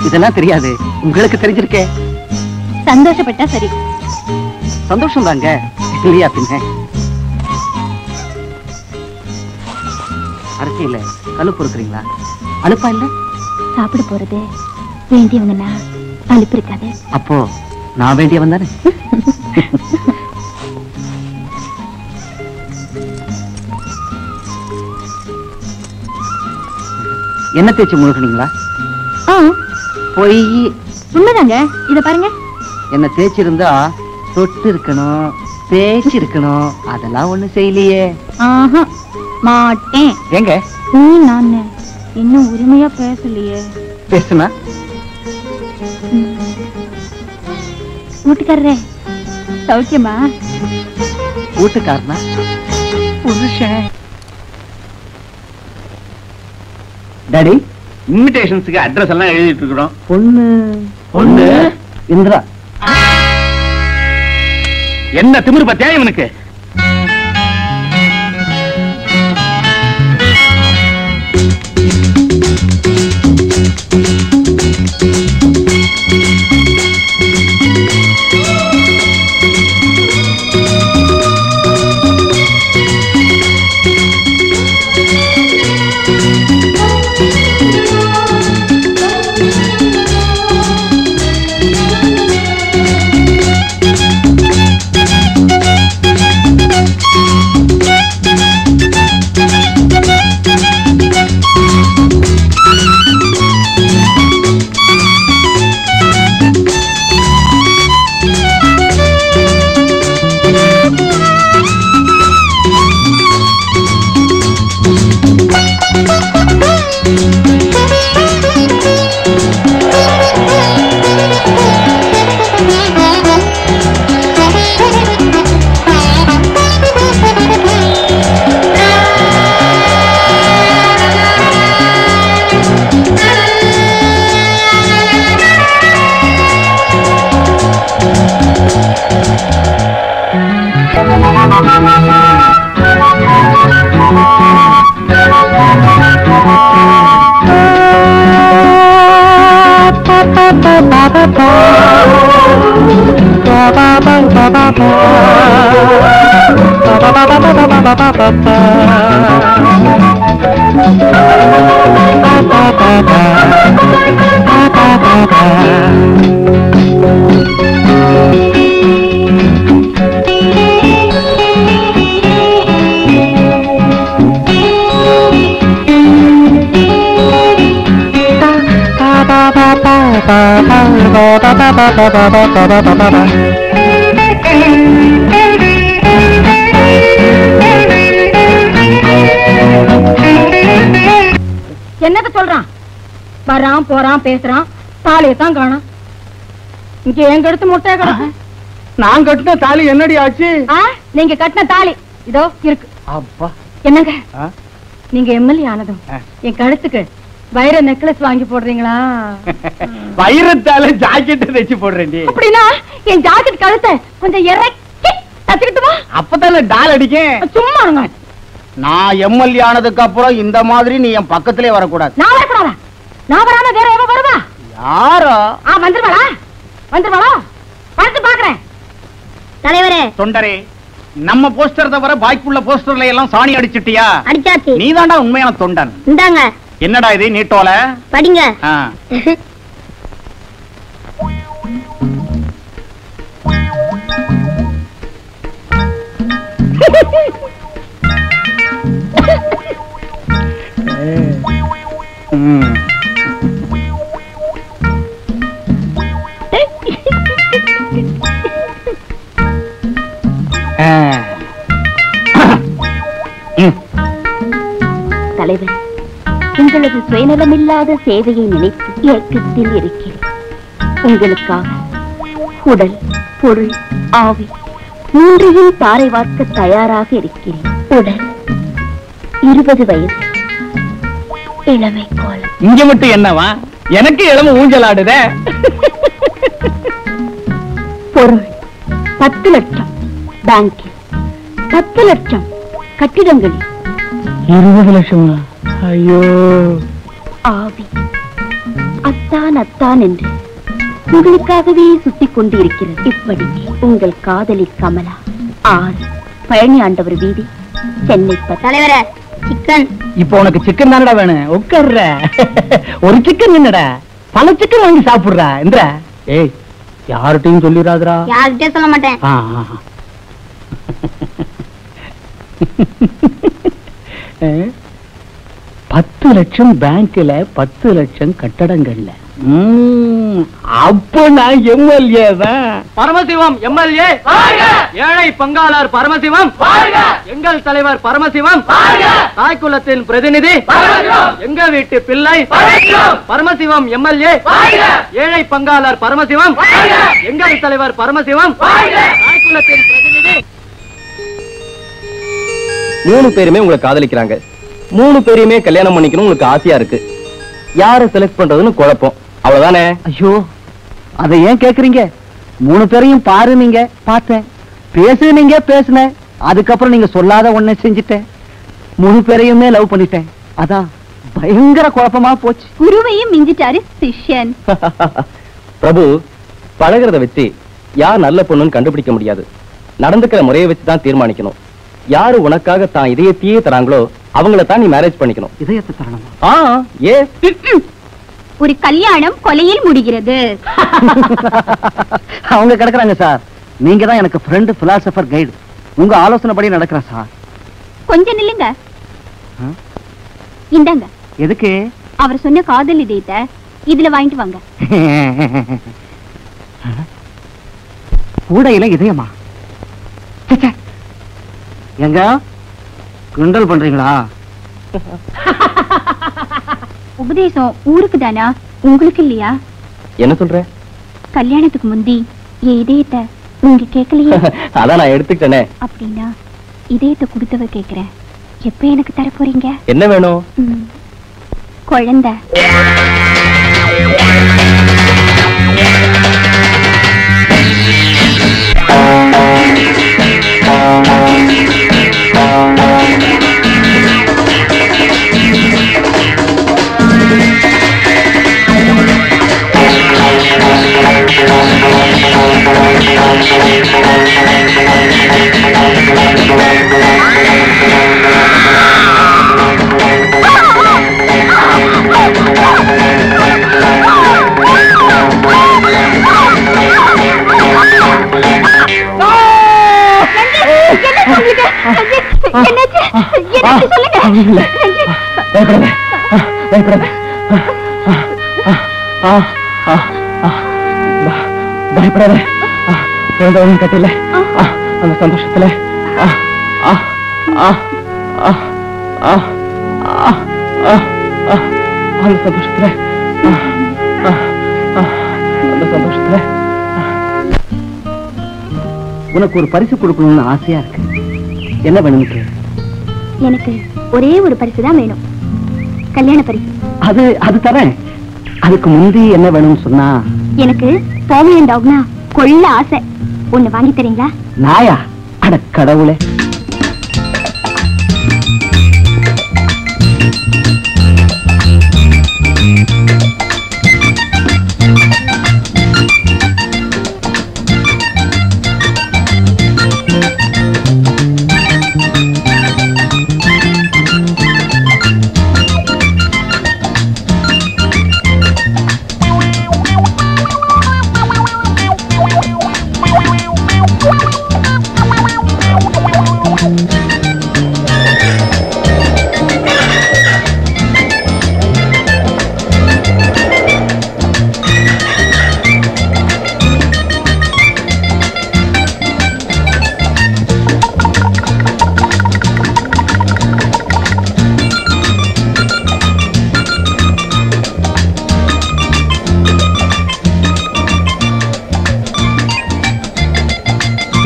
[SPEAKER 1] இதெல்லாம் தெரியாது, உங்களுக்கு தெரிஞ்சிருக்கே.
[SPEAKER 2] சந்தோஷப்பட்டா சரி.
[SPEAKER 1] சந்தோஷம் தாங்க, இல்லையா பின்ன? அரசியல கழுப்பு இருக்கிறீங்களா? அனுப்பா இல்ல?
[SPEAKER 2] சாப்பிட போறது வேண்டியவங்கன்னா அனுப்பி இருக்காது.
[SPEAKER 1] அப்போ நான் வேண்டியவன் தானே? என்ன தேய்ச்சி முழுக்கணுங்களா? போய்
[SPEAKER 2] உண்மைதாங்க. இத பாருங்க.
[SPEAKER 1] என்ன தேய்ச்சிருந்தா தொட்டு இருக்கணும், தேய்ச்சி இருக்கணும். அதெல்லாம் ஒண்ணு செய்யலையே.
[SPEAKER 2] மாட்டேன்.
[SPEAKER 1] எங்க
[SPEAKER 2] நான் இன்னும் உரிமையா பேசலையே.
[SPEAKER 1] பேசுனா
[SPEAKER 2] வீட்டுக்காரரே சௌக்கியமா?
[SPEAKER 1] வீட்டுக்காரனா? புருஷன். டாடி,
[SPEAKER 3] இன்விடேஷன்ஸ்க்கு அட்ரஸ் எல்லாம் எழுதிட்டு இருக்கிறோம்.
[SPEAKER 1] பொண்ணு இந்திரா.
[SPEAKER 3] என்ன திமிரு பத்தியா இவனுக்கு?
[SPEAKER 7] என்னத சொல்றான்? வரான் போறான் பேசுறான், தாலியத்தான் காணோம். இங்க எங்க எடுத்து முட்டைய கிடக்கு.
[SPEAKER 3] நான் கட்டின தாலி என்னடி ஆச்சு?
[SPEAKER 7] நீங்க கட்டின தாலி இதோ இருக்கு.
[SPEAKER 3] அப்பா,
[SPEAKER 7] என்னங்க நீங்க எம்எல்ஏ ஆனதும் என் கழுத்துக்கு வைர நெக்லஸ் வாங்கி போடுறீங்களா?
[SPEAKER 3] வைரத்தால ஜாக்கெட் தைச்சு போடுறேன்.
[SPEAKER 7] அப்படின்னா என் ஜாக்கெட் கழுத்தை கொஞ்சம் இறக்கி தச்சுக்கிட்டுமா?
[SPEAKER 3] அப்பதானே டால் அடிக்கும்.
[SPEAKER 7] சும்மா இருங்க.
[SPEAKER 3] நான் எம்எல்ஏ ஆனதுக்கு அப்புறம் இந்த மாதிரி நீ என் பக்கத்திலே வரக்கூடாது.
[SPEAKER 7] நான் வரக்கூடாதா? நான் வராம வேற எவ வருவா?
[SPEAKER 3] யாரோ
[SPEAKER 7] வந்துருவாளா? வந்துருவாளா? பார்த்து பாக்குறேன். தலைவரே,
[SPEAKER 3] தொண்டரே, நம்ம போஸ்டர் தவிர பாய்க்குள்ள போஸ்டர்ல எல்லாம் சாணி அடிச்சிட்டியா?
[SPEAKER 2] அடிச்சாச்சு.
[SPEAKER 3] நீதான்டா உண்மையான தொண்டன்.
[SPEAKER 2] இந்தாங்க.
[SPEAKER 3] என்னடா இது நீட்டோல?
[SPEAKER 2] படிங்க. தலைவர், உங்களது சுயநலமில்லாத சேவையை நினைத்து ஏக்கத்தில் இருக்கிறேன். உங்களுக்காக உடல், பொருள், ஆவி மூன்றையும் தாரை வார்க்க தயாராக இருக்கிறேன். உடல் 20 வயது, இளமை கோலம்.
[SPEAKER 3] இங்க மட்டும் என்னவா? எனக்கு இளம ஊஞ்சலாடுதே.
[SPEAKER 2] பொருள் 10 லட்சம், பேங்கில் 10 லட்சம், கட்டிடங்களில்
[SPEAKER 6] 20 லட்சமா? ஐயோ!
[SPEAKER 2] ஆவி அத்தான் அத்தான் என்று உங்களுக்காகவே சுத்திக் கொண்டிருக்கிறது. இப்படி உங்கள் காதலி கமலா 6, பழனி ஆண்டவர் வீதி, சென்னை. தலைவரே, சிக்கன்.
[SPEAKER 6] இப்போ உனக்கு சிக்கன் தானடா வேணும்? உட்கார்ற. ஒரு சிக்கன் என்னடா, பல சிக்கன் வாங்கி சாப்பிடுறா. இந்த ஏய், யார்கிட்டயும் சொல்லிடாதடா.
[SPEAKER 2] யார்கிட்டயும் சொல்ல மாட்டேன்.
[SPEAKER 6] 10 லட்சம் பேங்க்ல, 10 லட்சம் கட்டடங்கள்ல. அப்ப நான் எம்எல்ஏ தான்.
[SPEAKER 4] பரமசிவம் எம்எல்ஏ, ஏழை பங்காளர் பரமசிவம், எங்கள் தலைவர் பரமசிவம், தாய்க்குலத்தின் பிரதிநிதி எங்க வீட்டு பிள்ளை பரமசிவம் எம்எல்ஏ, ஏழை பங்காளர் பரமசிவம், எங்கள் தலைவர் பரமசிவம், தாய்க்குலத்தின் பிரதிநிதி.
[SPEAKER 11] 3 பேருமே உங்களை காதலிக்கிறாங்க. 3 பேரையுமே கல்யாணம் பண்ணிக்கணும் உங்களுக்கு ஆசையா இருக்கு. யாரை செலக்ட் பண்றதுன்னு குழப்பம். அவ்வளவுதானே?
[SPEAKER 1] ஐயோ, அதை ஏன் கேக்குறீங்க? 3 பேரையும் பாரு, நீங்க பார்த்தேன், பேசுனீங்க, பேசுனேன், அதுக்கப்புறம் நீங்க சொல்லாத ஒண்ணு செஞ்சுட்டேன். 3 பேரையுமே லவ் பண்ணிட்டேன். அதான் பயங்கர குழப்பமா போச்சு.
[SPEAKER 2] குருவையும் மிஞ்சிட்டாரு சிஷ்யன்.
[SPEAKER 11] பிரபு, பழகிறத வச்சு யார் நல்ல பொண்ணுன்னு கண்டுபிடிக்க முடியாது. நடந்துக்கிற முறையை வச்சுதான் தீர்மானிக்கணும். யாரு உனக்காக தான் இதயத்தையே தராங்களோ அவங்கள தான் நீ மேரேஜ் பண்ணிக்கணும்.
[SPEAKER 1] இதயத்தை தரணுமா?
[SPEAKER 2] ஒரு கல்யாணம் கொலையில் முடிகிறது.
[SPEAKER 1] அவங்க கிடக்குறாங்க சார். நீங்க தான் எனக்கு ஃப்ரெண்ட், பிலாசபர், கைடு. உங்க ஆலோசனைப்படி நடக்கிறேன் சார்.
[SPEAKER 2] கொஞ்சம் நில்லுங்க. இந்தாங்க.
[SPEAKER 1] எதுக்கு?
[SPEAKER 2] அவர் சொன்ன காதல் இதயத்தை இதுல வாங்கிட்டு வாங்க.
[SPEAKER 1] கூடையில இதயமா? எங்க கிண்டல் பண்றீங்களா?
[SPEAKER 2] உபதேசம் ஊருக்கு தானா, உங்களுக்கு இல்லையா?
[SPEAKER 11] என்ன சொல்ற?
[SPEAKER 2] கல்யாணத்துக்கு முந்தி என் இதயத்தை நீங்க கேட்கலையே.
[SPEAKER 11] அதான் நான் எடுத்துக்கிட்டேனே.
[SPEAKER 2] அப்படின்னா இதயத்தை கொடுத்தவ கேக்குறேன், எப்ப எனக்கு தர போறீங்க?
[SPEAKER 11] என்ன வேணும்?
[SPEAKER 2] குழந்தை.
[SPEAKER 6] பயப்படாத, குழந்தை கட்டில அந்த சந்தோஷத்துல அந்த சந்தோஷத்துல அந்த சந்தோஷத்துல
[SPEAKER 1] உனக்கு ஒரு பரிசு கொடுக்கணும்னு ஆசையா இருக்கு. என்ன வேணும்?
[SPEAKER 2] எனக்கு ஒரே ஒரு பரிசு தான் வேணும், கல்யாண பரிசு.
[SPEAKER 1] அது தரேன். அதுக்கு முந்தி என்ன வேணும்னு சொன்னா?
[SPEAKER 2] எனக்கு போவியன் டாக்னா கொள்ள ஆசை. ஒண்ணு வாங்கி தரீங்களா?
[SPEAKER 1] நாயா? அட கடவுளே!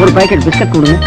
[SPEAKER 1] ஒரு பாக்கெட் பிஸ்கட் கொடுங்க.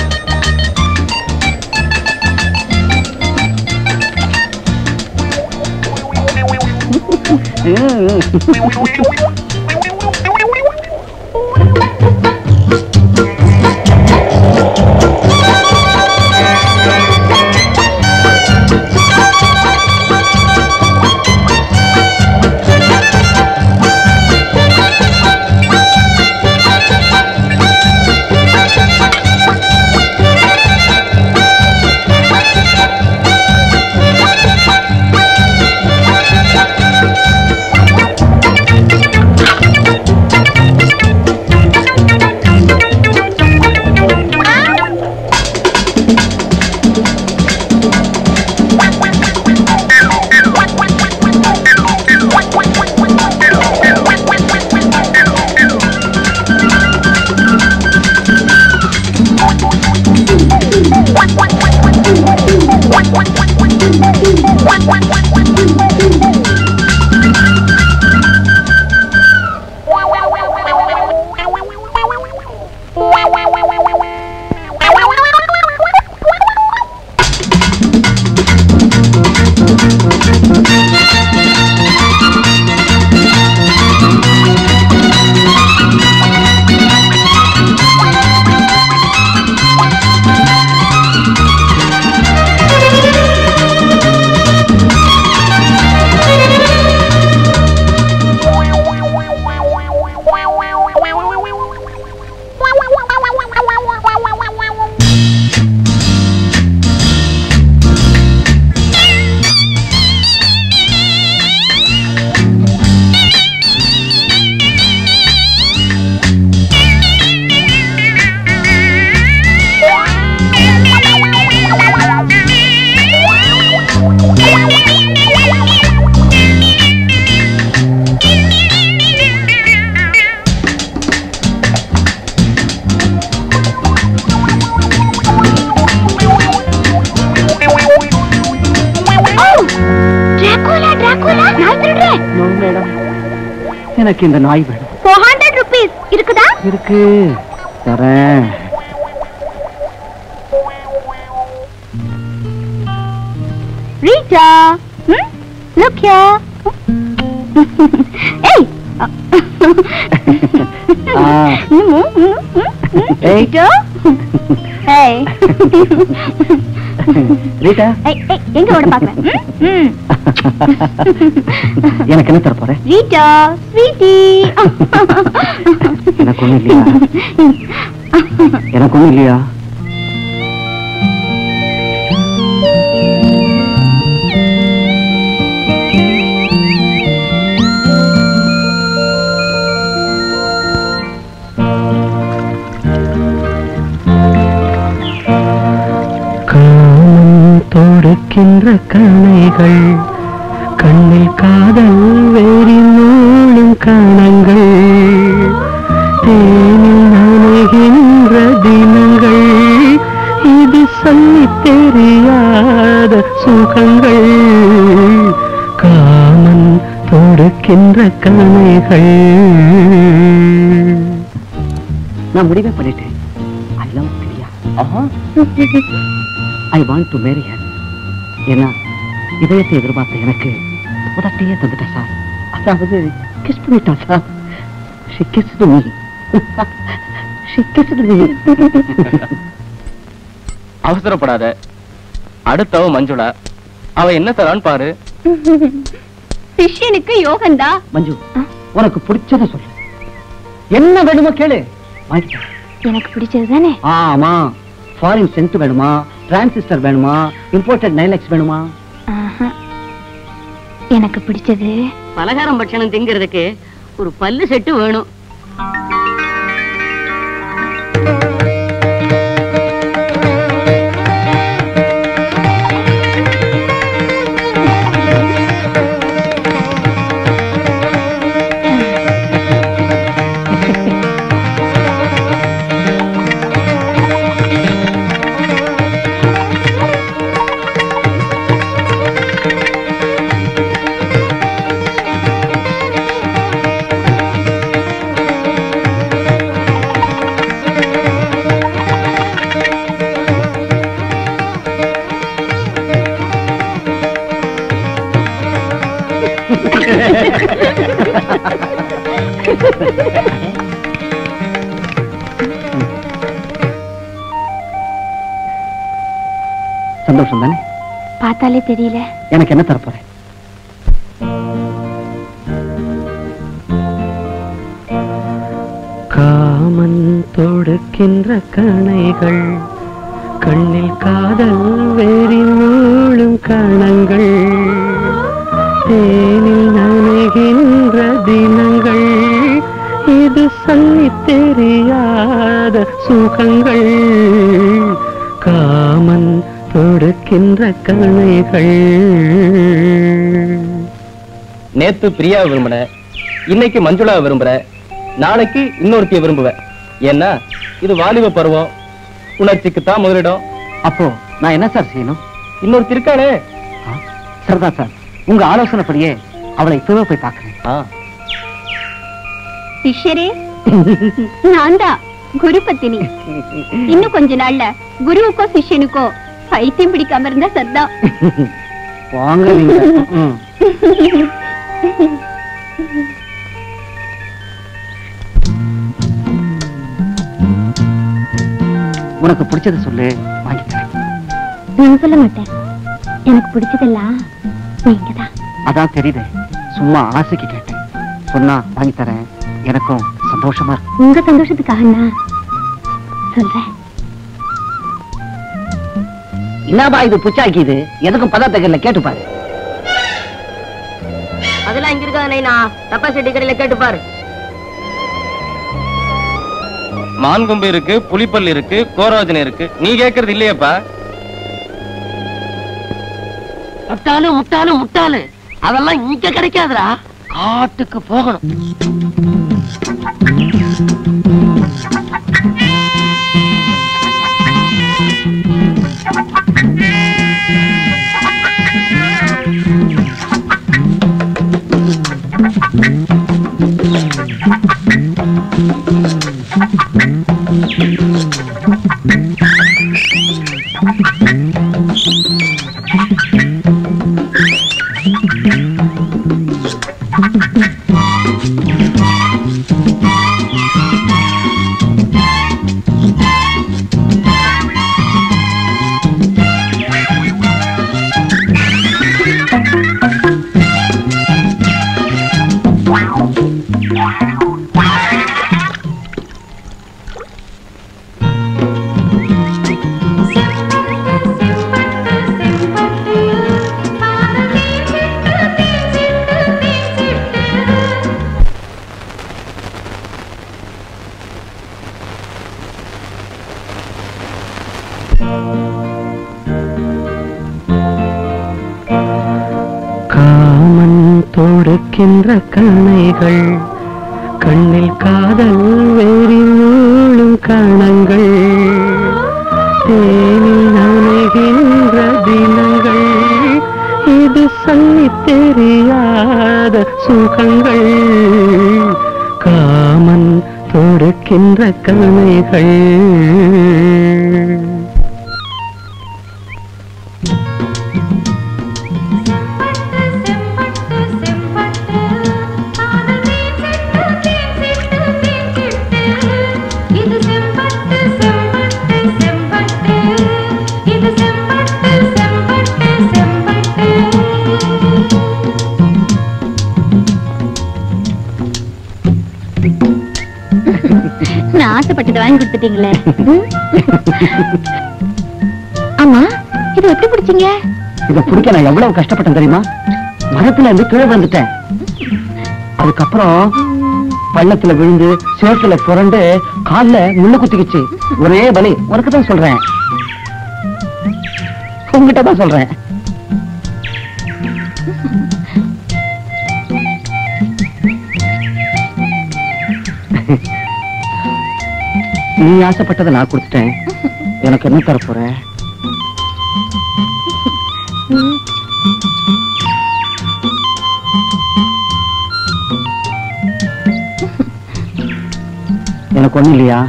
[SPEAKER 1] எனக்கு இந்த நாய் வேணும்.
[SPEAKER 2] 400 rupees இருக்குதா?
[SPEAKER 1] இருக்கு, தரேன்.
[SPEAKER 2] Rita, look here. Hey. Rita. Hey.
[SPEAKER 1] Rita,
[SPEAKER 2] எங்க ஓட பாக்குறேன்?
[SPEAKER 1] எனக்கு என்ன தர போற?
[SPEAKER 2] Rita, sweetie.
[SPEAKER 1] எனக்கு ஒண்ணும் இல்லையா? எனக்கு ஒண்ணும் இல்லையா?
[SPEAKER 6] தொடுக்கின்ற கணைகள் கண்ணில் காதல் வேறி நூலும் காணங்கள் தேனில் நனைகின்ற தினங்கள் இது சொல்லி தெரியாத சுகங்கள் காமன் தொடுக்கின்ற கணைகள்.
[SPEAKER 1] நான் முடிவே பண்ணிட்டேன். I love Priya. I want to marry her. ஏன்னா இதயத்தை எதிர்பார்த்த எனக்கு உதட்டியே தந்துட்டா சார். அதாவது கிஸ் பண்ணிட்டா sir. She kissed me. She kissed me.
[SPEAKER 11] அவசரப்படாத, அடுத்தவ மஞ்சுளா, அவ என்ன தரான்னு பாரு.
[SPEAKER 2] சிஷ்யனுக்கு யோகந்தா.
[SPEAKER 1] மஞ்சு, உனக்கு பிடிச்சத சொல்லு. என்ன வேணுமோ கேளு.
[SPEAKER 2] எனக்கு பிடிச்சது தானே?
[SPEAKER 1] ஆமா. ஃபாரின் சென்ட் வேணுமா, டிரான்சிஸ்டர் வேணுமா, இம்போர்ட்டட் நைலெக்ஸ் வேணுமா?
[SPEAKER 2] எனக்கு பிடிச்சது
[SPEAKER 9] பலகாரம் பட்சணம் திங்கிறதுக்கு ஒரு பல்லு செட்டு வேணும்.
[SPEAKER 1] சந்தோஷம் தானே?
[SPEAKER 2] பார்த்தாலே தெரியல.
[SPEAKER 1] எனக்கு என்ன தரப்போற?
[SPEAKER 6] காமன் தொடுக்கின்ற கணைகள் கண்ணில் காதல் வேறி நூலும் கணங்கள் தேனில் நனைகின்ற தினங்கள் இது சொல்லி தெரியாத சுகங்கள் காமன் தொடுக்கின்ற கணைகள்.
[SPEAKER 11] நேத்து பிரியா விரும்பின, இன்னைக்கு மஞ்சுளா விரும்புற, நாளைக்கு இன்னொருத்திய விரும்புவ. ஏன்னா இது வாலிப பருவம், உணர்ச்சிக்குத்தான் முதலிடம்.
[SPEAKER 1] அப்போ நான் என்ன சார் செய்யணும்?
[SPEAKER 11] இன்னொருத்தி இருக்காளே.
[SPEAKER 1] சரிதான் சார், உங்க ஆலோசனைப்படியே அவளை இப்பவே போய் பாக்குறேன்.
[SPEAKER 2] சிஷ்யரே, நான் தான் குருபத்தினி. இன்னும் கொஞ்ச நாள்ல குருவுக்கோ சிஷ்யனுக்கோ பைத்தியம் பிடிக்காம இருந்தா சர்தான்.
[SPEAKER 1] வாங்க நீங்க. உனக்கு பிடிச்சத சொல்லு, வாங்கி தரேன்.
[SPEAKER 2] நான் சொல்ல மாட்டேன். எனக்கு பிடிச்சதெல்லாம் நீங்கதான்.
[SPEAKER 1] அதான் தெரியுது, சும்மா ஆசைக்கு கேட்டேன். சொன்னா வாங்கி தரேன். எனக்கும் சந்தோஷமா இருக்கு.
[SPEAKER 2] உங்க சந்தோஷத்துக்காக நான் சொல்றேன்.
[SPEAKER 1] என்னப்பா இது புச்சாக்கிது? எதுக்கும் பதார்த்தங்கள்ல கேட்டு பாரு.
[SPEAKER 9] அதெல்லாம் இங்க இருக்கா நைனா? டப்பாசெட்டி கடையில கேட்டு பாரு.
[SPEAKER 11] மான்கொம்பு இருக்கு, புலிப்பல் இருக்கு, கோரோஜனை இருக்கு. நீ கேக்குறது இல்லையப்பா.
[SPEAKER 9] முட்டாளு முட்டாளு முட்டாளு, அதெல்லாம் இங்க கிடைக்காதுடா, காட்டுக்கு போகணும்.
[SPEAKER 12] தொடுக்கின்ற கண்ணைகள் கண்ணில் காதல் வேறி மூழும் கணங்கள் தேனில் நனைகின்ற தினங்கள் இது சொல்லி தெரியாத சுகங்கள் காமன் தொடுக்கின்ற கண்ணைகள்
[SPEAKER 2] ஆசைப்பட்டது வாங்கி கொடுத்துட்டீங்களே. ஆமா, இது எப்படி பிடிச்சீங்க?
[SPEAKER 1] இத பிடிக்க நான் எவ்வளவு கஷ்டப்பட்டேன் தெரியுமா? மரத்துல இருந்து கீழே வந்துட்டேன். அதுக்கப்புறம் பள்ளத்துல விழுந்து சேத்துல புரண்டு கால்ல முள்ள குத்திக்கிச்சு. ஒரே வலி. உனக்கு தான் சொல்றேன், உங்ககிட்ட தான் சொல்றேன். நீ ஆசைப்பட்டதை நான் கொடுத்துட்டேன். எனக்கு என்ன தர போற? எனக்கு ஒண்ணு இல்லையா?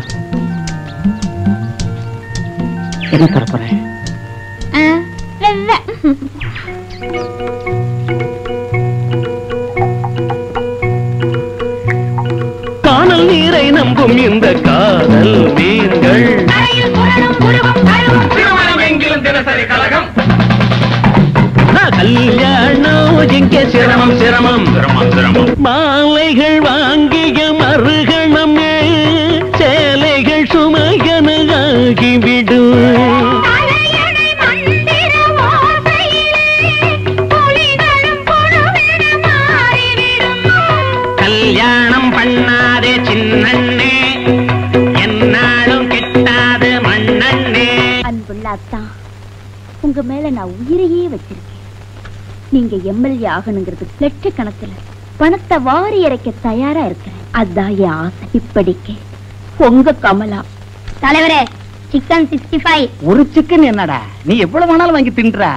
[SPEAKER 1] என்ன தர போற?
[SPEAKER 12] காணல் நீரை நம்பும் இந்த காதல் மீன்கள்
[SPEAKER 5] தினசரி கலகம்
[SPEAKER 12] கல்யாணம் எங்கே சிரமம் சிரமம் சிரமம் சிரமம் மாலைகள் வாங்கிய மறுகணம் சேலைகள் சுமையன ஆகிவிடும்.
[SPEAKER 5] கல்யாணம் பண்ணாதே சின்னண்ணே, என்னாலும் கிட்டாத மண்ணண்ணே.
[SPEAKER 2] அன்புள்ள அத்தா, உங்க மேல நான் உயிரையே வச்சிருக்கேன். நீங்க எம்எல்ஏ ஆகணுங்கிறது லட்சக்கணக்கில் பணத்தை வாரி இறைக்க தயாரா இருக்கிறேன். அதான் என் ஆசை. இப்படிக்கு உங்க கமலா. தலைவரே, சிக்கன் 65.
[SPEAKER 3] ஒரு சிக்கன் என்னடா, நீ எவ்வளவு வேணாலும் வாங்கி தின்றா.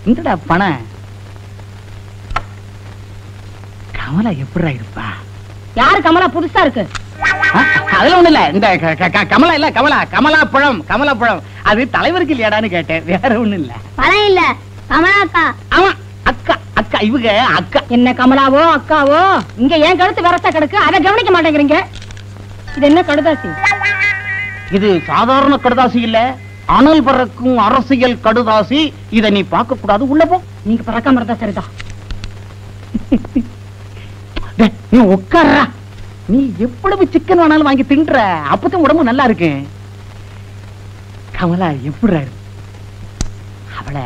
[SPEAKER 3] இந்தடா பணம். கமலா எப்படா இருப்பா?
[SPEAKER 7] யாரு கமலா புதுசா இருக்கு?
[SPEAKER 3] அதெல்லாம் ஒண்ணு இல்ல. இந்த கமலா இல்ல, கமலா கமலா பழம், கமலா பழம். அது தலைவருக்கு இல்லையாடான்னு கேட்டேன், வேற ஒண்ணு இல்ல.
[SPEAKER 2] பழம் இல்ல, கமலா அக்கா.
[SPEAKER 3] ஆமா, அக்கா அக்கா, இவங்க அக்கா.
[SPEAKER 7] என்ன கமலாவோ அக்காவோ, இங்க ஏன் கழுத்து வரத்தா கிடக்கு, அதை கவனிக்க மாட்டேங்கிறீங்க. இது என்ன கடுதாசி?
[SPEAKER 3] இது சாதாரண கடுதாசி இல்ல, அனல் பறக்கும் அரசியல் கடுதாசி. இத நீ பார்க்க கூடாது, உள்ள போ.
[SPEAKER 7] நீங்க பறக்காம இருந்தா சரிதான்.
[SPEAKER 3] நீ உட்கார்றா. நீ எவ்வளவு சிக்கன் வேணாலும் வாங்கி தின்ற, அப்பதான் உடம்பு நல்லா இருக்கு. கமலா எப்படி அவளை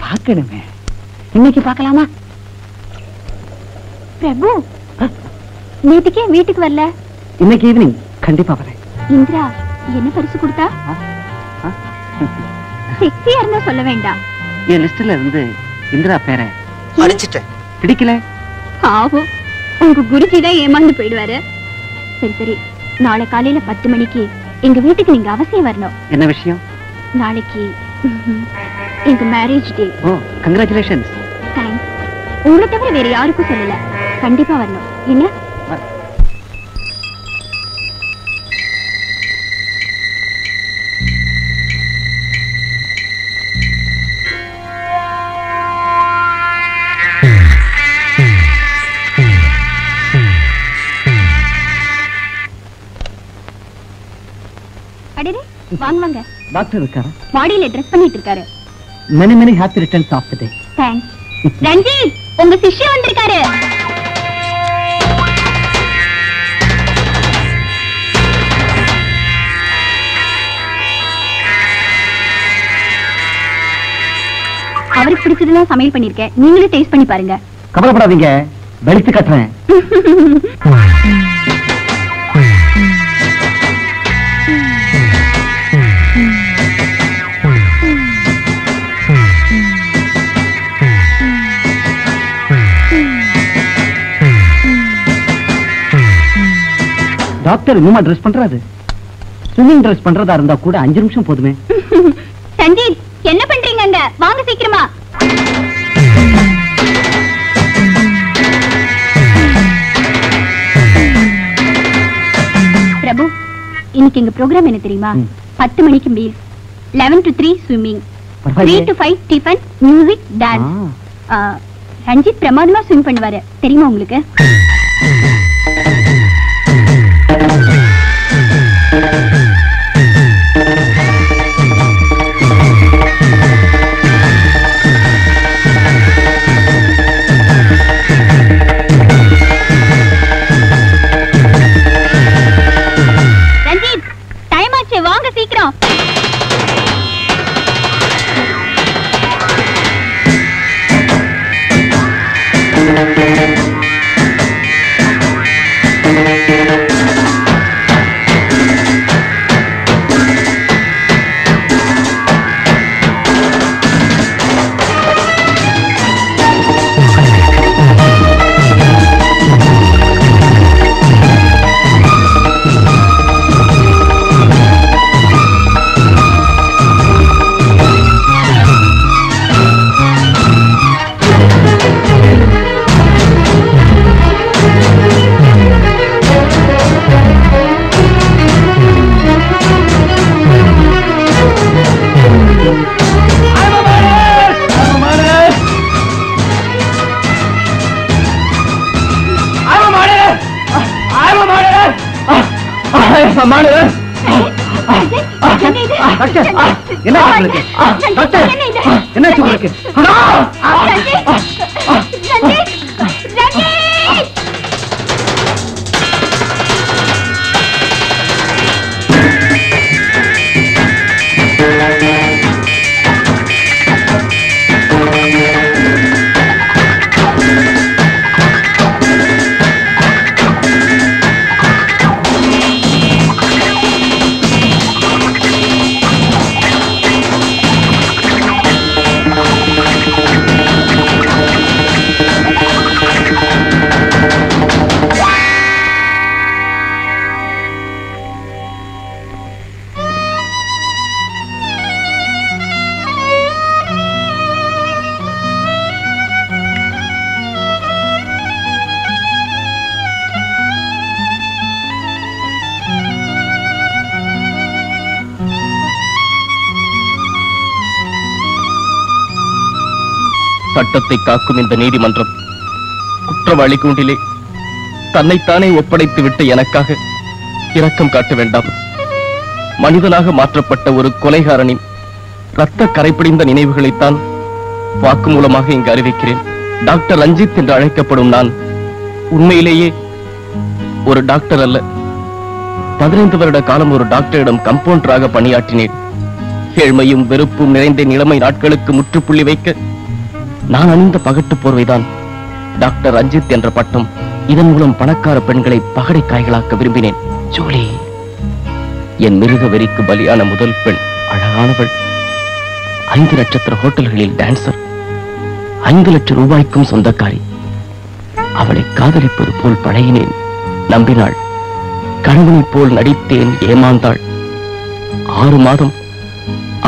[SPEAKER 3] பார்க்கணுமே. இன்னைக்கு பார்க்கலாமா?
[SPEAKER 2] பிரபு, நேத்துக்கே வீட்டுக்கு வரல?
[SPEAKER 1] இன்னைக்கு ஈவினிங் கண்டிப்பா வரேன்.
[SPEAKER 2] இந்திரா என்ன பரிசு கொடுத்தா? செக்ஸியா இருந்தா சொல்ல வேண்டாம்.
[SPEAKER 1] என் லிஸ்ட்ல இருந்து இந்திரா பேரை
[SPEAKER 13] அடிச்சிட்டேன்.
[SPEAKER 1] பிடிக்கல.
[SPEAKER 2] ஆவோ, உங்க குருஜி தான் ஏமாந்து போயிடுவாரு. சரி சரி, நாளை காலையில 10 மணிக்கு எங்க வீட்டுக்கு நீங்க அவசியம் வரணும்.
[SPEAKER 1] என்ன விஷயம்?
[SPEAKER 2] நாளைக்கு எங்க மேரேஜ் டே.
[SPEAKER 1] ஓ, கங்க்ராச்சுலேஷன்ஸ்.
[SPEAKER 2] தேங்க்ஸ். உங்களை தவிர வேற யாருக்கும் சொல்லல. கண்டிப்பா வரணும். என்ன? வாங்க வாங்க.
[SPEAKER 1] டாக்டர் இருக்காரா?
[SPEAKER 2] மாடியில ட்ரெஸ் பண்ணிட்டு இருக்காரு.
[SPEAKER 1] many happy returns of the day.
[SPEAKER 2] Thanks. Ranjith, உங்க சிஷ்யன் வந்திருக்காரு. அவருக்கு பிடிச்சதெல்லாம் சமையல் பண்ணிருக்கேன். நீங்களும் டேஸ்ட் பண்ணி பாருங்க.
[SPEAKER 1] கவலைப்படாதீங்க, வெளுத்து கட்டுறேன். டாக்டர் இன்னுமா ட்ரெஸ் பண்றாரு? ஸ்விமிங் ட்ரெஸ் பண்றதா இருந்தா கூட 5 நிமிஷம் போதுமே.
[SPEAKER 2] சஞ்சீத், என்ன பண்றீங்க அங்க? வாங்க சீக்கிரமா. பிரபு, இன்னைக்கு எங்க ப்ரோக்ராம் என்ன தெரியுமா? 10 மணிக்கு meal, 11 to 3 swimming, 3 to 5 tiffin, music, dance. Ranjith பிரமாதமா ஸ்விம் பண்ணுவாரு, தெரியுமா உங்களுக்கு? ரஞ்சித், டைம் ஆச்சு, வாங்க சீக்கிரம்.
[SPEAKER 11] சட்டத்தை காக்கும் இந்த நீதிமன்றம் குற்றவாளி கூண்டிலே தன்னைத்தானே ஒப்படைத்து விட்டு எனக்காக இரக்கம் காட்ட வேண்டாம். மனிதனாக மாற்றப்பட்ட ஒரு கொலைகாரனின் ரத்த கரைப்பிடிந்த நினைவுகளைத்தான் வாக்குமூலமாக இங்கு அறிவிக்கிறேன். டாக்டர் ரஞ்சித் என்று அழைக்கப்படும் நான் உண்மையிலேயே ஒரு டாக்டர் அல்ல. 15 வருட காலம் ஒரு டாக்டரிடம் கம்பவுண்டராக பணியாற்றினேன். ஏழ்மையும் வெறுப்பும் நிறைந்த இளமை நாட்களுக்கு முற்றுப்புள்ளி வைக்க நான் அணிந்த பகட்டு போர்வைதான் டாக்டர் ரஞ்சித் என்ற பட்டம். இதன் மூலம் பணக்கார பெண்களை பகடை காய்களாக்க விரும்பினேன். ஜூலி என் மிருக வெறிக்கு பலியான முதல் பெண். அழகானவள். 5 நட்சத்திர ஹோட்டல்களில் டான்சர், 5 லட்சம் ரூபாய்க்கும் சொந்தக்காரி. அவளை காதலிப்பது போல் பழகினேன், நம்பினாள். கணவனைப் போல் நடித்தேன், ஏமாந்தாள். 6 மாதம்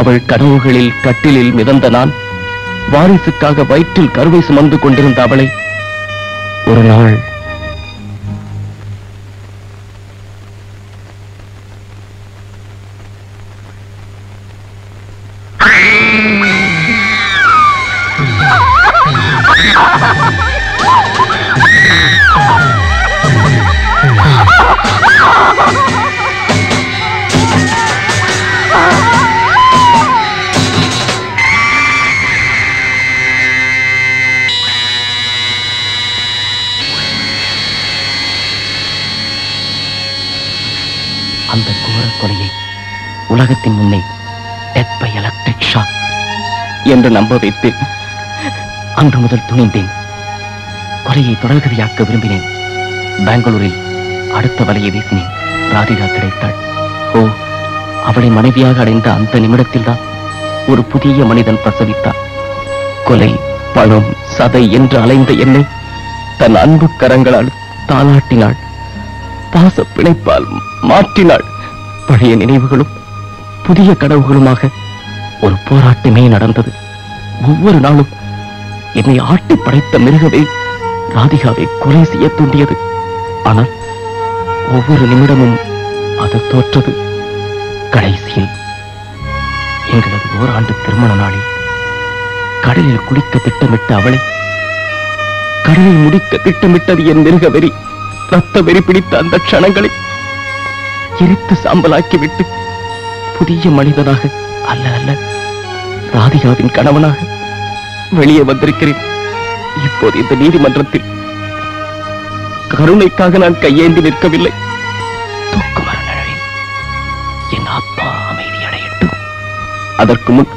[SPEAKER 11] அவள் கனவுகளில் கட்டிலில் மிதந்த நான் வாரிசுக்காக வயிற்றில் கருவை சுமந்து கொண்டிருந்த அவளை ஒரு நாள் அந்த கோர கொலையை உலகத்தின் முன்னே டெத் பை எலக்ட்ரிக் ஷாக் என்று நம்ப வைத்து அன்று முதல் துணிந்தேன். கொலையை தொடர்கதையாக்க விரும்பினேன். பெங்களூரில் அடுத்த வலையை வீசினேன். ராதிகா கிடைத்தாள். ஓ, அவளை மனைவியாக அடைந்த அந்த நிமிடத்தில் தான் ஒரு புதிய மனிதன் பிரசவித்தார். கொலை, பணம், சதை என்று அலைந்த என்னை தன் அன்பு கரங்களால் தாளாட்டினாள். பாச பிணைப்பால் மாற்றினாள். பழைய நினைவுகளும் புதிய கனவுகளுமாக ஒரு போராட்டமே நடந்தது. ஒவ்வொரு நாளும் என்னை ஆட்டி படைத்த மிருகவை ராதிகாவை கொலை செய்ய தூண்டியது. ஆனால் ஒவ்வொரு நிமிடமும் அது தோற்றது. கடைசியில் எங்களது ஓராண்டு திருமண நாளில் கடலில் குளிக்க திட்டமிட்ட அவளை கடலில் முடிக்க திட்டமிட்டது என் மிருக வெறி. ரத்த வெறி பிடித்த அந்த க்ஷணங்களை எரித்து சாம்பலாக்கிவிட்டு புதிய மனிதனாக அல்ல அல்ல ராதிகாவின் கணவனாக வெளியே வந்திருக்கிறேன். இப்போது இந்த நீதிமன்றத்தில் கருணைக்காக நான் கையேந்தி நிற்கவில்லை. தூக்கு மர நிழலில் என் ஆத்மா அமைதி அடையட்டும். அதற்கு முன்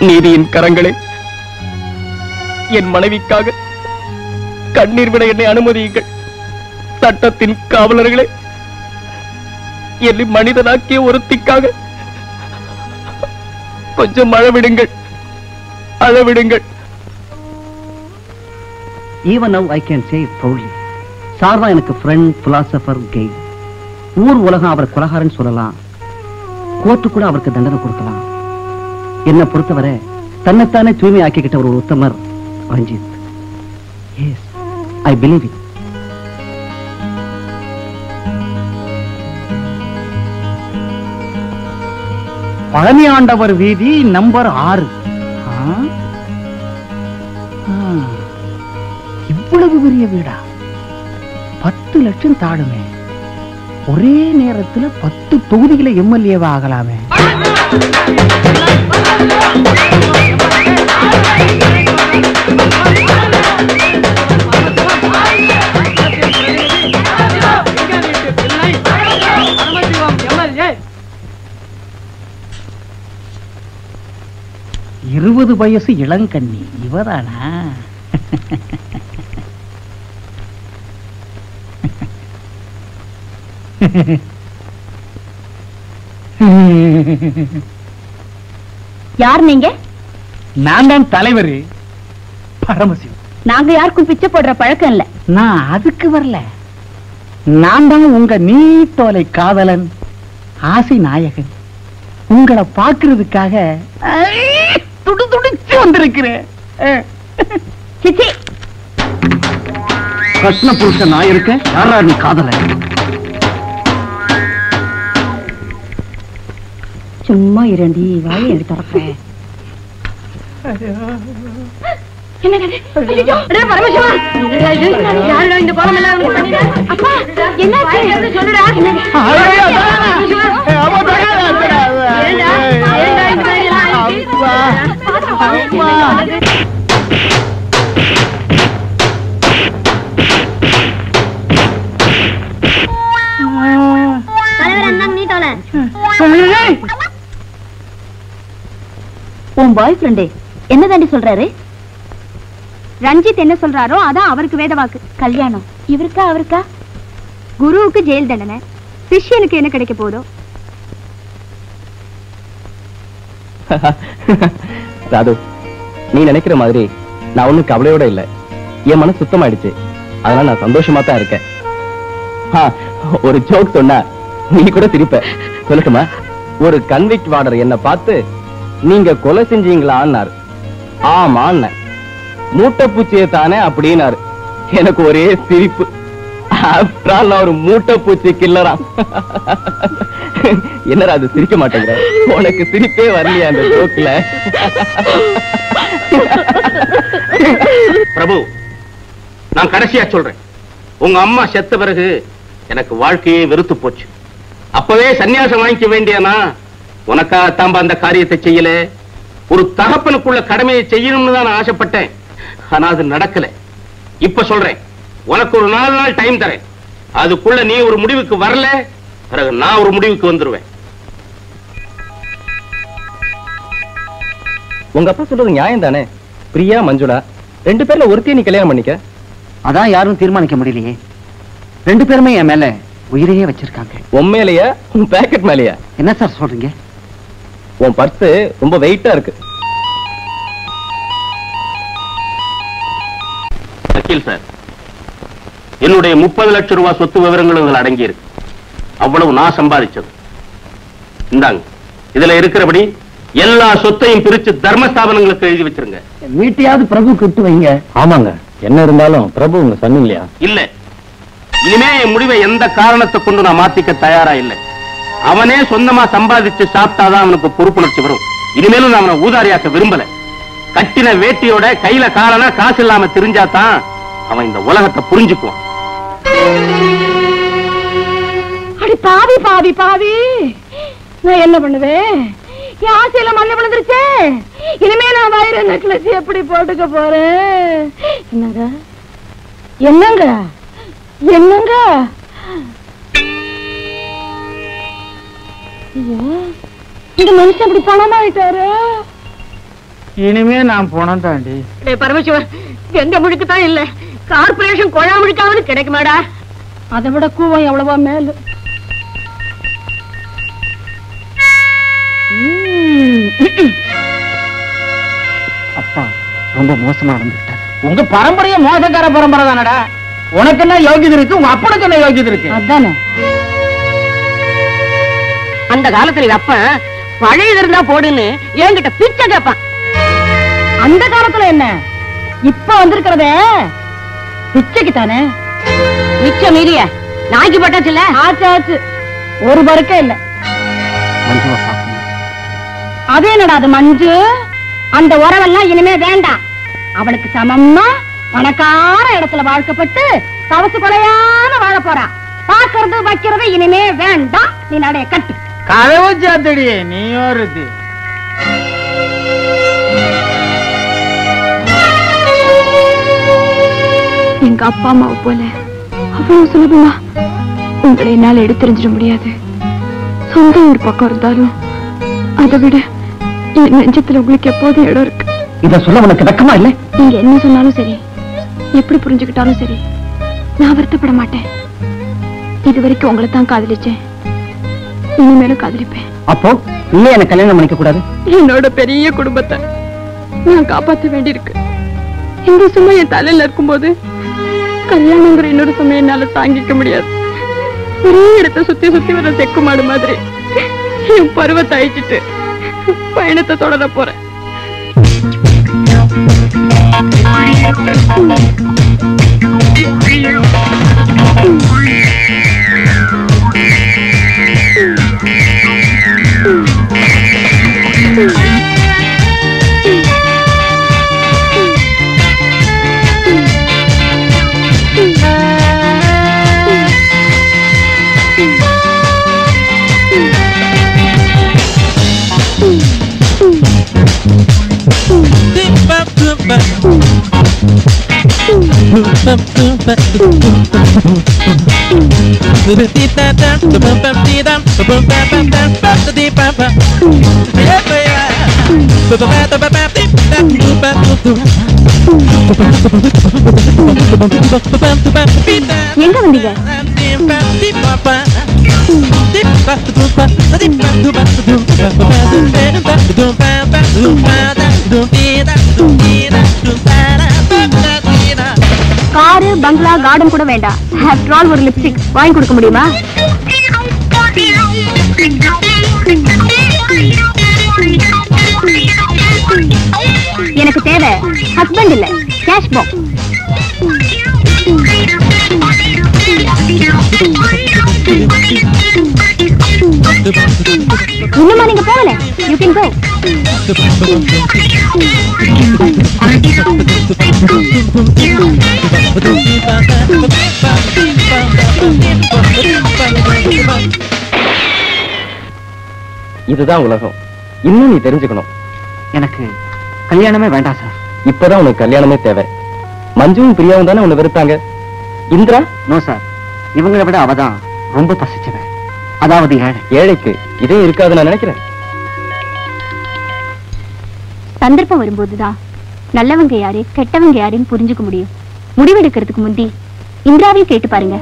[SPEAKER 11] நீதியின் கரங்களே, என் மனைவிக்காக கண்ணீர் விட என்னை அனுமதியுங்கள். சட்டத்தின் காவலர்களே, என்னை மனிதனாக்கிய ஒருத்திக்காக கொஞ்சம் அழவிடுங்கள், அழவிடுங்கள்.
[SPEAKER 1] Even now I can say it proudly. சார்தான் எனக்கு ஃப்ரெண்ட், பிலாசபர், கெய். ஊர் உலகம் அவர் கொலகாரன் சொல்லலாம். கோர்ட்டு கூட அவருக்கு தண்டனை கொடுக்கலாம். என்னை பொறுத்தவரை தன்னைத்தானே தூய்மை ஆக்கிக்கிட்ட ஒரு உத்தமர் Ranjith. Yes, I believe it.
[SPEAKER 3] Palaniandavar வீதி நம்பர் 6. இவ்வளவு பெரிய வீடா? 10 லட்சம் தாடுமே. ஒரே நேரத்தில் 10 தொகுதிகளை எம்எல்ஏவா ஆகலாமே. இருபது வயசு இளங்கண்ணி இவதானா?
[SPEAKER 2] யார் நீங்க?
[SPEAKER 3] நான் தான் தலைவர் பரமசிவம்.
[SPEAKER 2] நாங்க யாருக்கும் பிச்சை போடுற பழக்கம் இல்ல.
[SPEAKER 3] நான் அதுக்கு வரல. நான் தான் உங்க நீட்டோலை காதலன், ஆசை நாயகன். உங்களை பார்க்கிறதுக்காக துடிச்சு வந்திருக்கிறேன்.
[SPEAKER 2] சிச்சி,
[SPEAKER 1] கஷ்ண புருஷன் நான் இருக்க, யாரா நீ காதல?
[SPEAKER 2] சும்மா இரண்டி வாயை எடுத்து திறக்கிறேன். உன் பாய் ஃப்ரெண்டே என்ன தாண்டி சொல்றாரு? ரஞ்சித் என்ன சொல்றாரோ அதான் அவருக்கு வேத வாக்கு. கல்யாணம் இவருக்கா அவருக்கா? குருவுக்கு ஜெயில் தண்டனை, சிஷ்யனுக்கு என்ன கிடைக்க போதோ?
[SPEAKER 11] ராது, நீ நினைக்கிற மாதிரி நான் ஒண்ணும் கவலையோட இல்ல. என் மனசு சுத்தமாயிடுச்சு. அதனால நான் சந்தோஷமா தான் இருக்கேன். ஒரு ஜோக் சொன்னா நீ கூட சிரிப்ப. சொல்லட்டுமா? ஒரு கன்விக்ட் வார்டர் என்ன பார்த்து நீங்க கொலை செஞ்சீங்களான்னாரு. ஆமான்னு. மூட்டைப்பூச்சியை தானே அப்படின்னாரு. எனக்கு ஒரே சிரிப்பு. நான் ஒரு மூட்டைப்பூச்சி கில்லரா? என்னடா அது சிரிக்க மாட்டேங்கிற? உனக்கு சிரிப்பே வரலையா அந்த ஜோக்ல?
[SPEAKER 5] பிரபு, நான் கடைசியா சொல்றேன். உங்க அம்மா செத்த பிறகு எனக்கு வாழ்க்கையே வெறுத்து போச்சு. அப்பவே சன்னியாசம் வாங்கிக்க வேண்டியனா உனக்காகத்தான் அந்த காரியத்தை செய்யல. ஒரு தகப்பனுக்குள்ள கடமையை செய்யணும்னு தான் நான் ஆசைப்பட்டேன். ஆனா அது நடக்கல. இப்ப சொல்றேன், உனக்கு ஒரு 4 நாள் டைம் தரேன். அதுக்குள்ள நீ ஒரு முடிவுக்கு வரல, பிறகு நான் ஒரு முடிவுக்கு வந்துருவேன்.
[SPEAKER 11] உங்க அப்பா சொல்றது நியாயம் தானே? பிரியா மஞ்சுளா 2 பேர்ல ஒருத்தையும் நீ கல்யாணம் பண்ணிக்க.
[SPEAKER 1] அதான் யாரும் தீர்மானிக்க முடியலையே. 2 பேருமே என் மேல உயிரையே வச்சிருக்காங்க.
[SPEAKER 11] உன் மேலையா உன் பேக்கெட் மேலையா?
[SPEAKER 1] என்ன சார் சொல்றீங்க?
[SPEAKER 11] உன் பர்ஸ் ரொம்ப வெயிட்டா இருக்கு.
[SPEAKER 5] வக்கீல் சார், என்னுடைய 30 லட்சம் ரூபாய் சொத்து விவரங்கள் இதுல அடங்கி இருக்கு. அவ்வளவு நான் சம்பாதிச்சது. இந்தாங்க, இதுல இருக்கிறபடி எல்லா சொத்தையும் பிரிச்சு தர்மஸ்தாபனங்களுக்கு எழுதி வச்சிருங்க.
[SPEAKER 1] வீட்டையாவது பிரபு கிட்டு வைங்க.
[SPEAKER 11] ஆமாங்க, என்ன இருந்தாலும் பிரபு உங்க சன் இல்லையா?
[SPEAKER 5] இல்ல, இனிமே என் முடிவை எந்த காரணத்தை கொண்டு நான் மாத்திக்க தயாரா இல்லை. அவனே சொந்தமா சம்பாதிச்சு சாப்பிட்டாதான் அவனுக்கு பொறுப்புணர்ச்சி வரும். இனிமேலும் நான் அவனை ஊதாரியாக்க விரும்பல. கட்டின வேட்டியோட கையில காலனா காசு இல்லாம தெரிஞ்சாதான் அவன் இந்த உலகத்தை புரிஞ்சுக்குவான்.
[SPEAKER 7] அடி பாவி பாவி பாவி, நான் என்ன பண்ணுவேன்? என் ஆசையில மண்ணு விழுந்துருச்சே. இனிமே நான் வயிறு நெக்லஸ் எப்படி போட்டுக்க போறேன்? என்னங்க என்னங்க என்னங்க? இந்த மனுஷன் அப்படி பணமாயிட்டாரு.
[SPEAKER 6] இனிமே நான் போனேன் தாண்டி.
[SPEAKER 9] பரமேஸ்வர், எங்க முழுக்குதான் இல்ல, கார்பரேஷன் கொழா முழுக்காவது கிடைக்குமாடா?
[SPEAKER 7] அதை விட கூவம் எவ்வளவா மேல.
[SPEAKER 1] அப்பா ரொம்ப மோசமா நடந்துட்டாரு.
[SPEAKER 3] உங்க பரம்பரையே மோசக்கார பரம்பரை தானடா. உனக்கு என்ன யோகியது இருக்கு, உங்க அப்பனுக்கு என்ன யோகியது இருக்கு?
[SPEAKER 7] அதானே.
[SPEAKER 9] அந்த காலத்துல அப்ப பழைய இருந்தா போடுன்னு என்கிட்ட பிச்சை கேட்பான்.
[SPEAKER 7] அந்த காலத்துல என்ன, இப்ப வந்திருக்கிறதே பிச்சைக்கு தானே.
[SPEAKER 9] மிச்ச மீறிய நாய்க்கு பட்டாச்சுல்ல.
[SPEAKER 7] ஆச்சு, ஒரு பருக்க இல்ல.
[SPEAKER 1] மஞ்சுவா பாக்கணும்.
[SPEAKER 7] அது என்னடா அது மஞ்சு? அந்த உறவெல்லாம் இனிமே வேண்டாம். அவளுக்கு சமமா பணக்கார இடத்துல வாழ்க்கப்பட்டு தவசு கொலையான வாழ போறா. பாக்குறது வைக்கிறது இனிமே வேண்டாம். நீ நடைய கட்டு.
[SPEAKER 6] கதவு சாத்தடி, நீ வருது.
[SPEAKER 10] எங்க அப்பா அம்மாவை போல அவ்வளவு சுலபமா உங்களை என்னால எடுத்தெறிஞ்சிட முடியாது. சொந்த ஒரு பக்கம் இருந்தாலும் அதை விட என் நெஞ்சத்துல உங்களுக்கு எப்போதும் இடம் இருக்கு.
[SPEAKER 1] இத சொல்ல உனக்கு வெக்கமா இல்ல?
[SPEAKER 10] நீங்க என்ன சொன்னாலும் சரி, எப்படி புரிஞ்சுக்கிட்டாலும் சரி, நான் வருத்தப்பட மாட்டேன். இது வரைக்கும் உங்களை தான் காதலிச்சேன், இனிமேலும் காதலிப்பேன்.
[SPEAKER 1] அப்போ இல்ல எனக்கு கல்யாணம் பண்ணிக்க கூடாது?
[SPEAKER 10] என்னோட பெரிய குடும்பத்தை நான் காப்பாற்ற வேண்டியிருக்கு. இந்த சுமை என் தலையில இருக்கும்போது கல்யாணங்கிற இன்னொரு சுமை என்னால தாங்கிக்க முடியாது. ஒரே இடத்தை சுத்தி சுத்தி வர செக்கு மாடு மாதிரி என் பருவத்தை அழிச்சிட்டு பயணத்தை தொடர போறேன்.
[SPEAKER 2] எங்க வந்தீங்க? காரு, பங்களா, கார்டன் கூட வேண்டாம். ஆஃப்டர் ஆல் ஒரு லிப்ஸ்டிக் வாங்கி கொடுக்க முடியுமா? எனக்கு தேவை ஹஸ்பண்ட் இல்ல, கேஷ் பாக்ஸ். இன்னுமா நீங்க போகல? You can go.
[SPEAKER 11] இதுதான் உலகம். இன்னும் நீ தெரிஞ்சுக்கணும்.
[SPEAKER 1] எனக்கு கல்யாணமே வேண்டாம் சார்.
[SPEAKER 11] இப்பதான் உனக்கு கல்யாணமே தேவை. மஞ்சுவும் பிரியாவும் தானே உன்னை வெறுத்தாங்க. இந்திரா?
[SPEAKER 1] நோ சார், இவங்களை விட அவதான் ரொம்ப பசிச்சவன். அதாவது ஏழை.
[SPEAKER 11] ஏழைக்கு இதே இருக்காது நான் நினைக்கிறேன்.
[SPEAKER 2] சந்தர்ப்பம் வரும்போதுதான் நல்லவங்க யாரு கெட்டவங்க யாருன்னு புரிஞ்சுக்க முடியும். முடிவெடுக்கிறதுக்கு முந்தி இந்திராவையும் கேட்டு பாருங்க.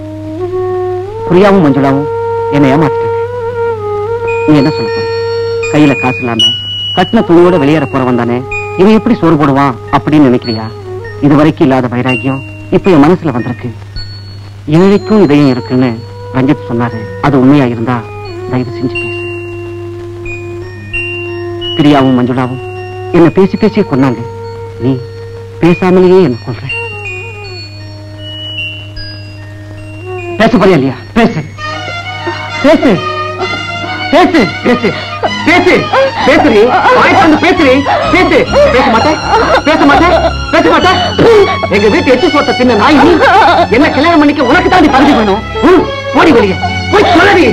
[SPEAKER 1] பிரியாவும் மஞ்சுளாவும் என்னை ஏமாத்திட்டாங்க. நீ என்ன சொல்ல போற? கையில காசு இல்லாம கட்டின துணியோட வெளியேற போறவன் தானே இவன் எப்படி சோறு போடுவான் அப்படின்னு நினைக்கிறியா? இதுவரைக்கும் இல்லாத வைராக்கியம் இப்ப என் மனசுல வந்திருக்கு. ஏழைக்கும் இதயம் இருக்குன்னு ரஞ்சித் சொன்னாரு. அது உண்மையா இருந்தா தயவு செஞ்சு பேசு. பிரியாவும் மஞ்சுளாவும் என்ன பேசி பேசியே கொன்னாங்க. நீ பேசாமலேயே என்ன கொல்ற. பேச போறியா இல்லையா? பேசு பேசு பேசு பேசு பேசு பேசுறீ. வாய்ப்பு பேசுறீ. பேசு. பேச மாட்டேன் பேச மாட்டேன் பேச மாட்டேன். எங்க வீட்டு எட்டு போட்ட பின்ன நாய் நீ என்ன கல்யாணம் பண்ணிக்க உனக்கு தான் பரிசு வேணும். ஓடி வெளியே போய் சொல்லி.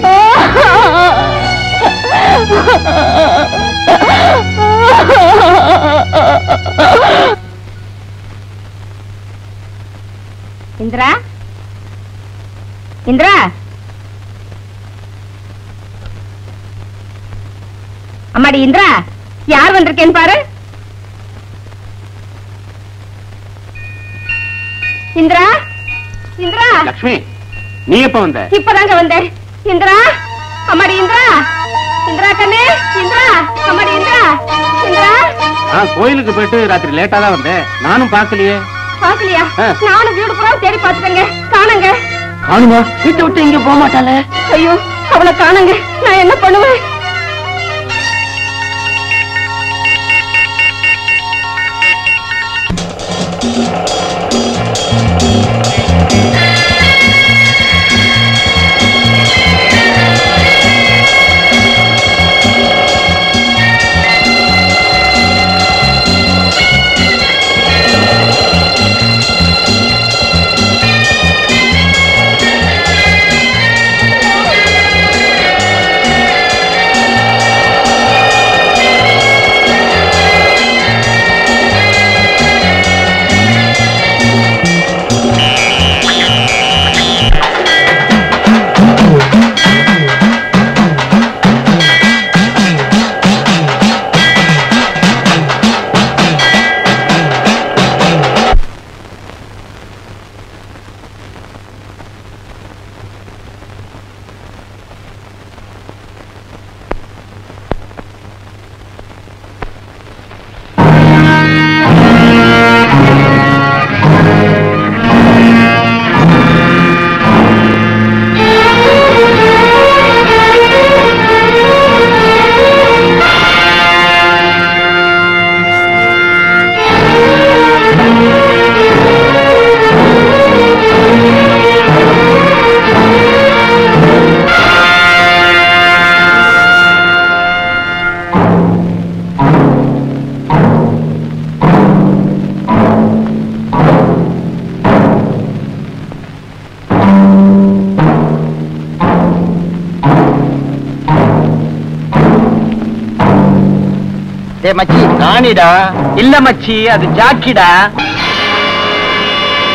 [SPEAKER 7] இந்திரா, இந்திரா, அம்மாடி இந்திரா, யார் வந்திருக்கேன்னு பாரு. இந்திரா, இந்திரா.
[SPEAKER 5] லட்சுமி, நீ எப்ப வந்த?
[SPEAKER 7] இப்பதாங்க வந்தேன். இந்திரா, அம்மாடி இந்திரா, இந்திரா கண்ணே, இந்திரா, அம்மாடி இந்திரா, இந்திரா.
[SPEAKER 5] கோயிலுக்கு போயிட்டு ராத்திரி லேட்டா தான் வந்தேன். நானும் பாக்கலையே.
[SPEAKER 7] பாக்கலையா? நானும் வீடு பூரா தேடி பாத்துட்டேங்க. காணுங்க.
[SPEAKER 1] காணுமா?
[SPEAKER 7] வீட்டை விட்டு இங்க போக மாட்டாளே. ஐயோ, அவளை காணுங்க. நான் என்ன பண்ணுவேன்?
[SPEAKER 3] மச்சி நானிடா. இல்ல மச்சி, அது ஜாக்கிடா.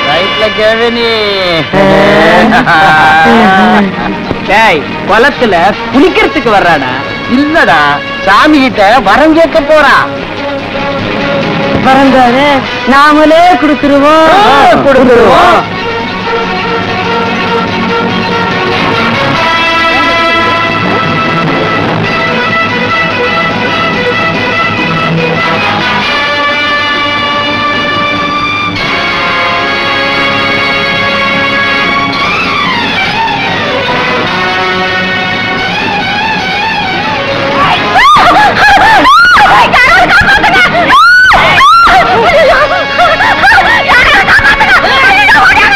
[SPEAKER 3] ரைட்ல கேவனி. டேய், குளத்துல குளிக்கிறதுக்கு வர்றாடா. இல்லடா, சாமி கிட்ட வரம் கேட்க போறான்.
[SPEAKER 7] வரந்தாரு நாமளே கொடுத்துருவோம்.
[SPEAKER 3] கொடுத்துருவோம்.
[SPEAKER 2] யாராவது காப்பாத்துங்க!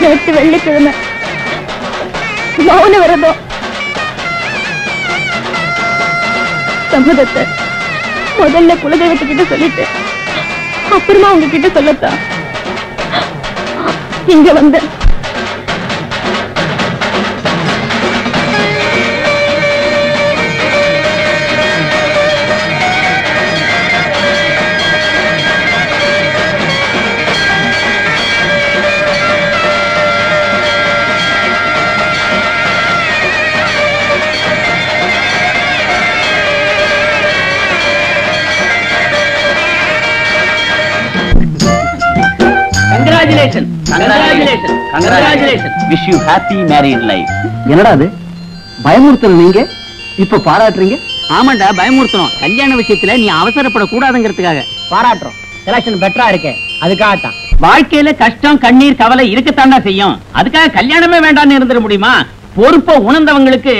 [SPEAKER 2] நேற்று வெள்ளிக்கிழமை மௌன விரதம் சம்மதத்தை முதல்ல குலதெய்வத்துக்கிட்ட சொல்லிட்டு அப்புறமா உங்ககிட்ட சொல்லத்தான் இங்க வந்த
[SPEAKER 1] Wish you happy married life. என்னடா அது பயமுறுத்தணும் நீங்க இப்ப பாராட்டுறீங்க?
[SPEAKER 8] ஆமாண்டா பயமுறுத்தணும். கல்யாண விஷயத்துல நீ அவசரப்பட கூடாதுங்கிறதுக்காக
[SPEAKER 6] பாராட்டுறோம். செலக்ஷன் பெட்டரா இருக்கு, அதுக்காகத்தான்.
[SPEAKER 8] வாழ்க்கையில கஷ்டம் கண்ணீர் கவலை இருக்கத்தாண்டா செய்யும். அதுக்காக கல்யாணமே வேண்டாம்னு இருந்துட முடியுமா? பொறுப்பை உணர்ந்தவங்களுக்கு